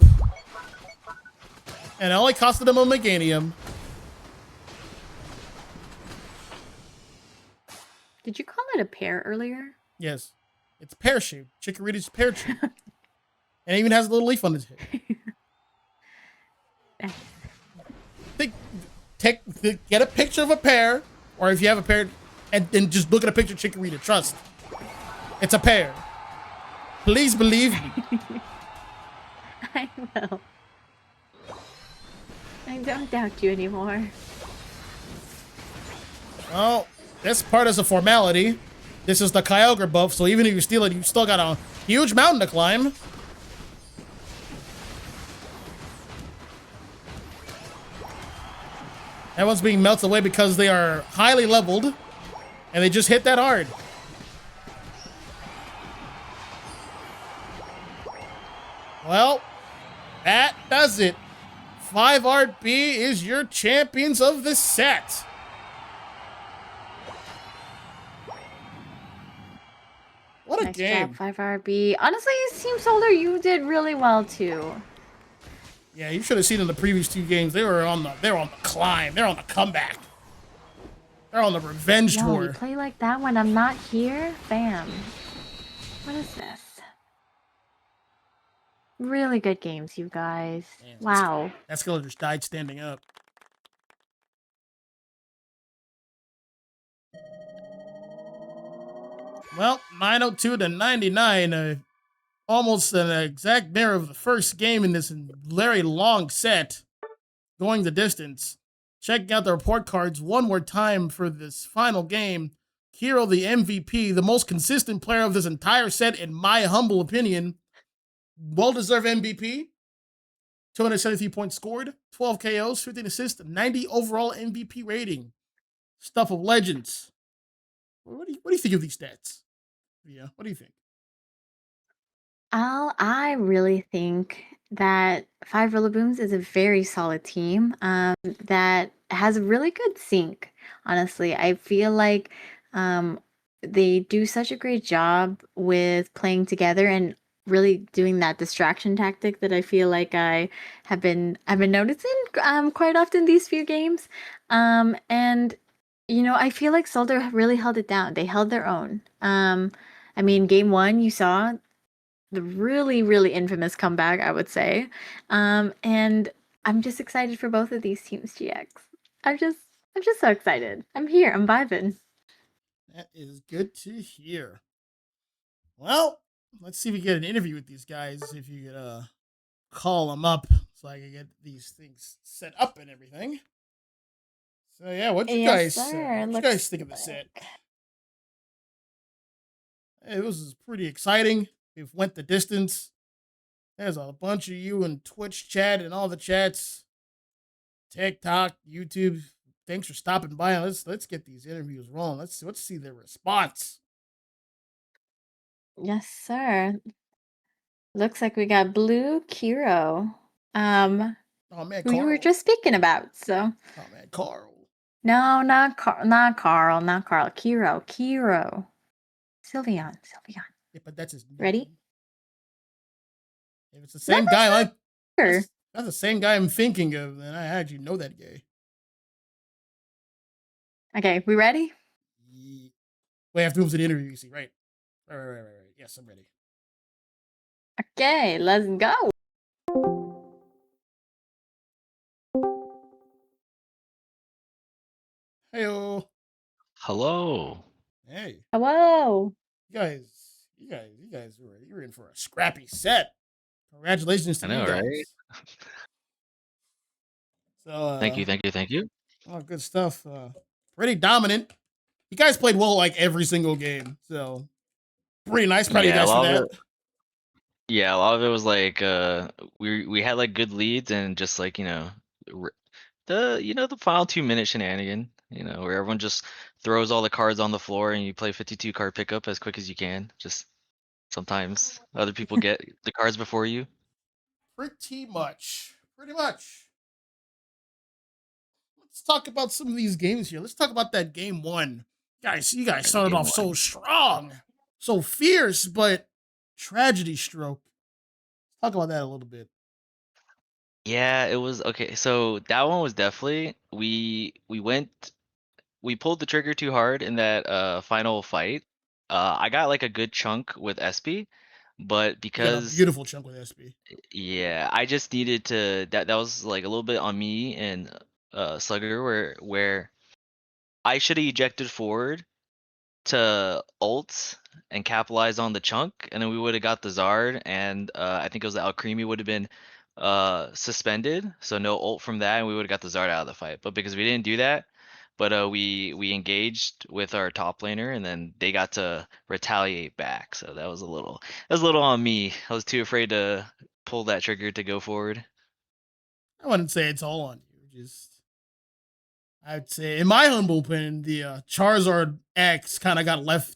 And it only costed him a Meganium. Did you call it a pair earlier? Yes. It's pear shaped. Chikorita's pear shaped. And it even has a little leaf on its head. Think, get a picture of a pear, or if you have a pear, and then just look at a picture of Chikorita. Trust. It's a pear. Please believe me. I will. I don't doubt you anymore. Well, this part is a formality. This is the Kyogre buff, so even if you steal it, you still got a huge mountain to climb. Everyone's being melted away because they are highly leveled, and they just hit that hard. Well, that does it. 5RB is your champions of the set. What a Nice game. job, 5RB. Honestly, Team Solar, you did really well too. Yeah, you should have seen in the previous 2 games. They were on the climb. They're on the comeback. They're on the revenge Yo, tour. you play like that when I'm not here? Bam. What is this? Really good games, you guys. Man, Wow. that skiller just died standing up. Well, 902 to 99. Almost an exact mirror of the first game in this very long set. Going the distance. Checking out the report cards one more time for this final game. Hero, the MVP, the most consistent player of this entire set, in my humble opinion. Well-deserved MVP. 273 points scored, 12 KOs, 15 assists, 90 overall MVP rating. Stuff of legends. What do you think of these stats? Yeah, what do you think? I really think that Five Rillaboom is a very solid team that has a really good sync. Honestly, I feel like they do such a great job with playing together and really doing that distraction tactic that I feel like I've been noticing quite often these few games. And you know, I feel like Solder really held it down. They held their own. I mean, game one, you saw the really, really infamous comeback, I would say. And I'm just excited for both of these teams, GX. I'm just so excited. I'm here. I'm vibing. That is good to hear. Well, let's see if we get an interview with these guys. If you could call them up so I can get these things set up and everything. So yeah, what you Yes, guys sir. what you guys think of the set? It was pretty exciting. It went the distance. There's a bunch of you in Twitch chat and all the chats, TikTok, YouTube. Thanks for stopping by. Let's get these interviews rolling. Let's see their response. Yes, sir. Looks like we got Blue Kiro. Oh man, Who you were Carl. just speaking about. So Oh man, Carl. no, not Carl, not Carl. Kiro. Sylveon. Yeah, but that's his name. Ready? If it's the Not same guy, much longer. that's the same guy I'm thinking of, then I actually know that guy. Okay, we ready? Wait, I have to move to the interview. You see, right? Right. Yes, I'm ready. Okay, let's go. Heyo. Hello. Hey, Hello. you guys you're in for a scrappy set. Congratulations I to you know, guys. right? So, Thank you. oh, good stuff. Pretty dominant. You guys played well like every single game, so pretty nice. Proud of you Yeah, a guys for lot of that. it. Yeah, a lot of it was like we had like good leads and just like r- the final 2 minute shenanigan. Where everyone just throws all the cards on the floor and you play 52 card pickup as quick as you can. Just sometimes other people get the cards before you. Pretty much. Pretty much. Let's talk about some of these games here. Let's talk about that game one. Guys, you guys Right, started game off so one. strong, so fierce, but tragedy stroke. Talk about that a little bit. Yeah, it was okay. So that one was definitely we pulled the trigger too hard in that final fight. I got like a good chunk with SP, but You got a because beautiful chunk with SP. yeah, I just needed to that was like a little bit on me and Slugger where I should have ejected forward to ult and capitalize on the chunk, and then we would have got the Zard, and I think it was the Alcremie would have been suspended, so no ult from that, and we would have got the Zard out of the fight. But because we didn't do that, but we engaged with our top laner, and then they got to retaliate back. So that was a little on me. I was too afraid to pull that trigger to go forward. I wouldn't say it's all on you. Just I'd say, in my humble opinion, the Charizard X kind of got left.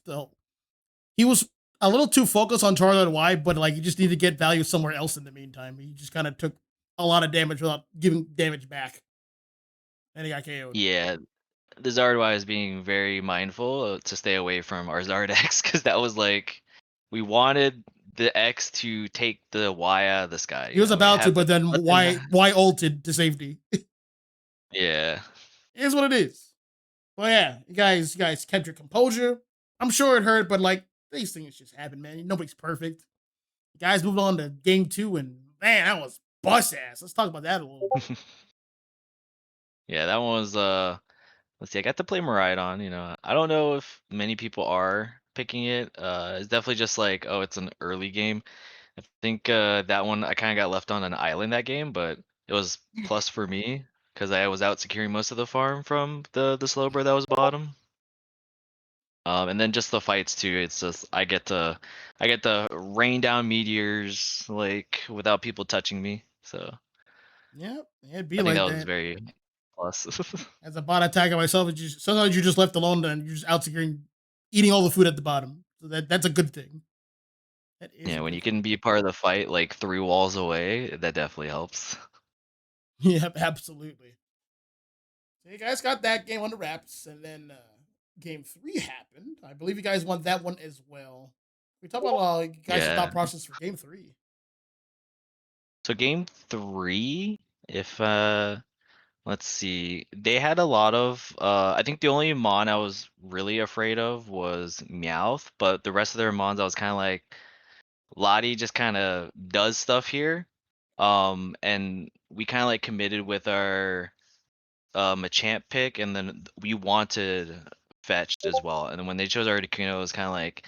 He was a little too focused on Charizard Y, but like he just needed to get value somewhere else in the meantime. He just kind of took a lot of damage without giving damage back, and he got KO'd. Yeah, the Zardwire is being very mindful to stay away from our Zardex because that was like we wanted the X to take the Y out of the sky. He You was know, we about to, have but then let them Y ulted to safety. yeah. It is what it is. Well, yeah, you guys kept your composure. I'm sure it hurt, but like these things just happen, man. Nobody's perfect. You guys moved on to game two, and man, that was bus ass. Let's talk about that a little bit. Yeah, that one was let's see, I got to play Miraidon, you know. I don't know if many people are picking it. It's definitely just like, oh, it's an early game. I think that one I kind of got left on an island that game, but it was plus for me because I was out securing most of the farm from the Slowbro that was bottom. And then just the fights too. It's just I get to rain down meteors like without people touching me. So Yeah, it'd be I think like that was that. very plus. As a bot attacker myself, it's just sometimes you're just left alone and you're just out securing, eating all the food at the bottom. So that's a good thing. That is Yeah, a when good you thing. can be part of the fight like 3 walls away, that definitely helps. Yep, absolutely. So you guys got that game on the wraps, and then game three happened. I believe you guys won that one as well. We talk about you guys' Yeah. thought process for game three. So game 3, if let's see, they had a lot of I think the only mon I was really afraid of was Meowth, but the rest of their mons I was kind of like Lottie just kind of does stuff here. And we kind of like committed with our Machamp pick, and then we wanted fetched as well. And then when they chose Articuno, it was kind of like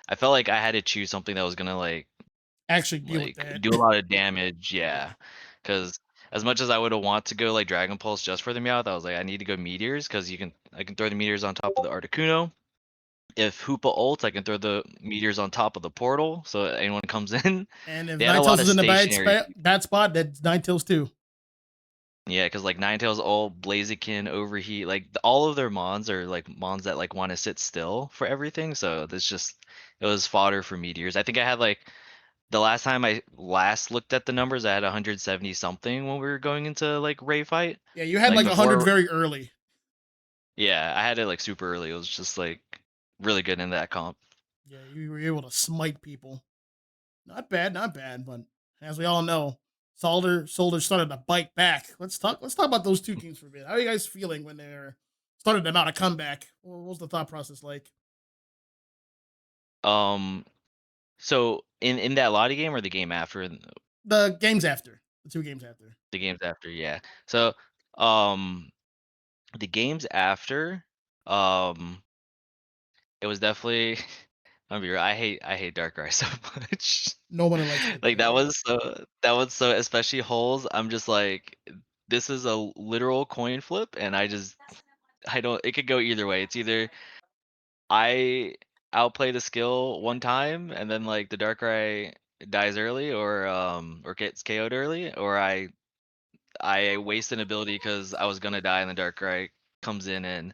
I felt like I had to choose something that was gonna Actually, deal with like that. do a lot of damage. Yeah, Yeah, because as much as I would have want to go like Dragon Pulse just for the Meowth, I was like I need to go Meteors because I can throw the Meteors on top of the Articuno. If Hoopa ult, I can throw the Meteors on top of the portal, so anyone comes in. and if They had a lot Ninetales of is in a stationary. bad spot, that's Ninetales too. Yeah, because like Ninetales ult, Blaziken, Overheat, like all of their mons are like mons that like want to sit still for everything. So there's just it was fodder for meteors. I think I had like the last time I last looked at the numbers, I had 170 something when we were going into like Ray fight. Yeah, you had Like like 100 before, very early. yeah, I had it like super early. It was just like really good in that comp. Yeah, you were able to smite people. Not bad, not bad. But as we all know, Solder started to bite back. Let's talk about those two teams for a bit. How are you guys feeling when they're started them out a comeback? What was the thought process like? Um, so in that Lottie game or the game after The games after. The two games after. the games after, yeah. So um the games after, um it was definitely I'm be real, I hate Darkrai so much. Nobody likes Like Darkrai. that was so especially holes. I'm just like this is a literal coin flip, and I don't. It could go either way. It's either I outplay the skill one time, and then like the Darkrai dies early, or gets KO'd early, or I waste an ability because I was gonna die, and the Darkrai comes in and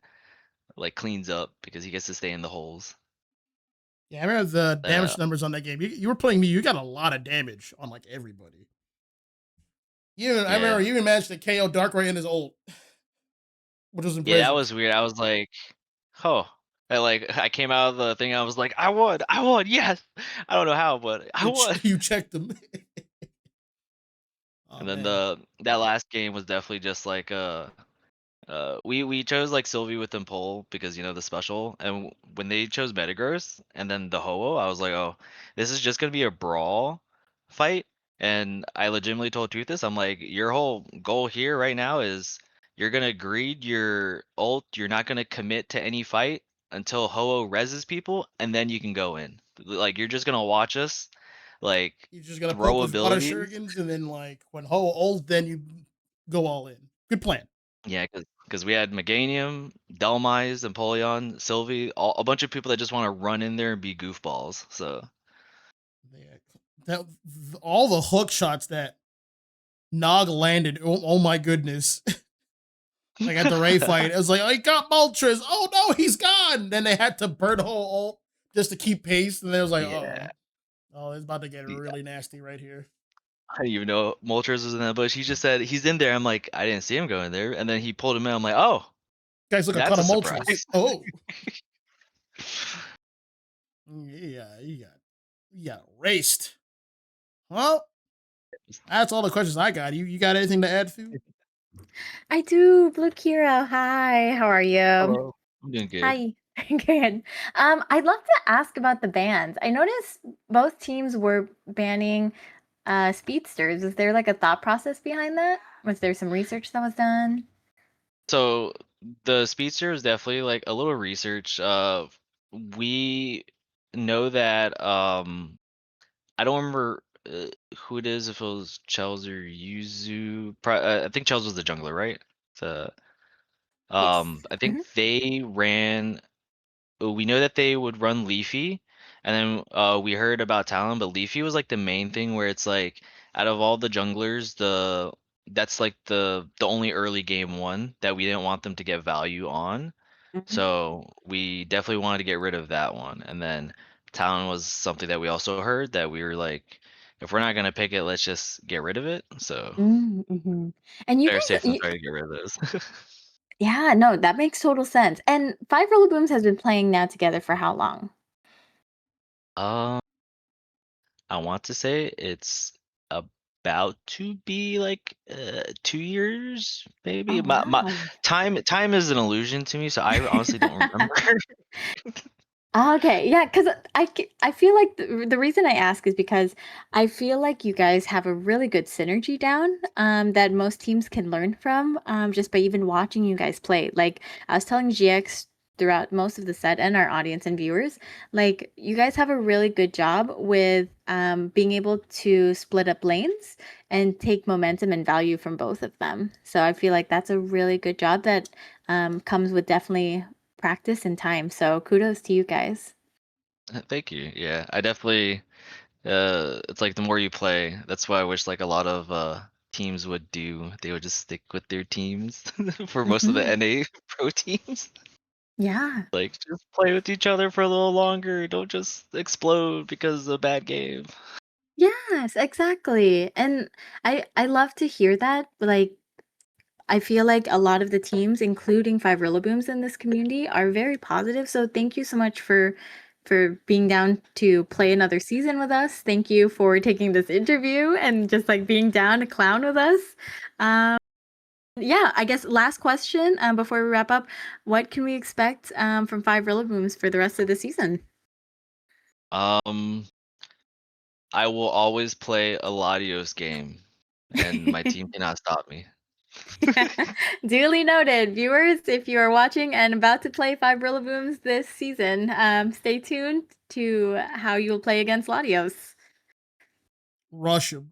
like cleans up because he gets to stay in the holes. Yeah, I remember the Uh, damage numbers on that game. You were playing me. You got a lot of damage on like everybody. I remember yeah. you even managed to KO Darkrai in his ult, which was Yeah, that impressive. was weird. I was like, "Oh." I came out of the thing. I was like, I won, yes." I don't know how, but I won. You checked them. Oh And then man. that last game was definitely just like We chose like Sylvie with Impole because the special, and when they chose Metagross and then the Ho-Oh, I was like, oh, this is just gonna be a brawl fight. And I legitimately told Truthus, I'm like, your whole goal here right now is you're gonna greed your ult, you're not gonna commit to any fight until Ho-Oh reses people, and then you can go in. Like you're just gonna watch us like You're just gonna poke throw with water abilities. shurikens, and then like when Ho old, then you go all in. Good plan. Yeah, because we had Meganium, Delmise, Empoleon, Sylvie, a bunch of people that just want to run in there and be goofballs. So Yeah, that all the hook shots that Nog landed. Oh my goodness! Like at the Ray fight, it was like, I got Moltres. Oh no, he's gone. Then they had to burn whole ult just to keep pace, and then it was like, yeah, oh, it's about to get yeah, really nasty right here. I didn't even know Moltres was in that bush. He just said he's in there. I'm like, I didn't see him go in there, and then he pulled him in. I'm like, oh, Guys, look, I that's caught a a Moltres. surprise. Oh, yeah, you got raced. Well, that's all the questions I got. You got anything to add, Fu? I do, Blue Kira. Hi, how are you? Hello, I'm doing good. Hi. Good. I'd love to ask about the bans. I noticed both teams were banning speedsters. Is there like a thought process behind that? Was there some research that was done? So the speedster is definitely like a little research. We know that I don't remember who it is, if it was Chels or Yuzu. I think Chels was the jungler, right? So, Yes. I think they ran. We know that they would run Leafy, and then we heard about Talon, but Leafy was like the main thing where it's like out of all the junglers, that's like the only early game one that we didn't want them to get value on. Mhm. So we definitely wanted to get rid of that one. And then Talon was something that we also heard that we were like, if we're not gonna pick it, let's just get rid of it. So Mm-hmm. And you better guys, safe than sorry to get rid of those. yeah, no, that makes total sense. And Five Booms has been playing now together for how long? um, I want to say it's about to be like 2 years, maybe. Oh, My wow. time is an illusion to me, so I honestly don't remember. Okay, yeah, because I feel like the reason I ask is because I feel like you guys have a really good synergy down that most teams can learn from just by even watching you guys play. Like I was telling GX throughout most of the set and our audience and viewers, like you guys have a really good job with being able to split up lanes and take momentum and value from both of them. So I feel like that's a really good job that comes with definitely practice and time. So kudos to you guys. Thank you. Yeah, I definitely. It's like the more you play, that's why I wish like a lot of teams would do. They would just stick with their teams for most of the Mhm. NA pro teams. Yeah. Like just play with each other for a little longer. Don't just explode because of a bad game. Yes, exactly. And I love to hear that. Like I feel like a lot of the teams, including Five Booms in this community, are very positive. So thank you so much for being down to play another season with us. Thank you for taking this interview and just like being down to clown with us. Um, yeah, I guess last question before we wrap up. What can we expect from Five Booms for the rest of the season? Um, I will always play a Latios game, and my team cannot stop me. Duly noted. Viewers, if you are watching and about to play Five Booms this season, stay tuned to how you'll play against Latios. Rush him,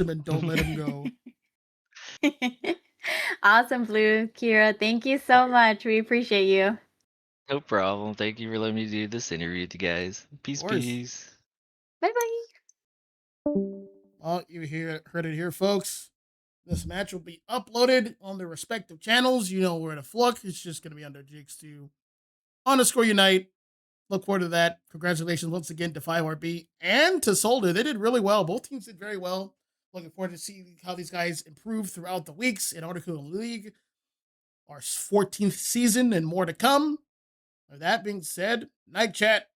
and don't let him go. Awesome, Blue. Kira, thank you so much. We appreciate you. No problem. Thank you for letting me do this interview with you guys. Of Peace, course. peace. Bye bye. Oh, heard it here, folks. This match will be uploaded on their respective channels. You know where to look. It's just going to be under Jigs2 underscore Unite. Look forward to that. Congratulations once again to 5RB and to Soldier. They did really well. Both teams did very well. Looking forward to see how these guys improve throughout the weeks in Articuno League, our 14th season, and more to come. With that being said, night chat.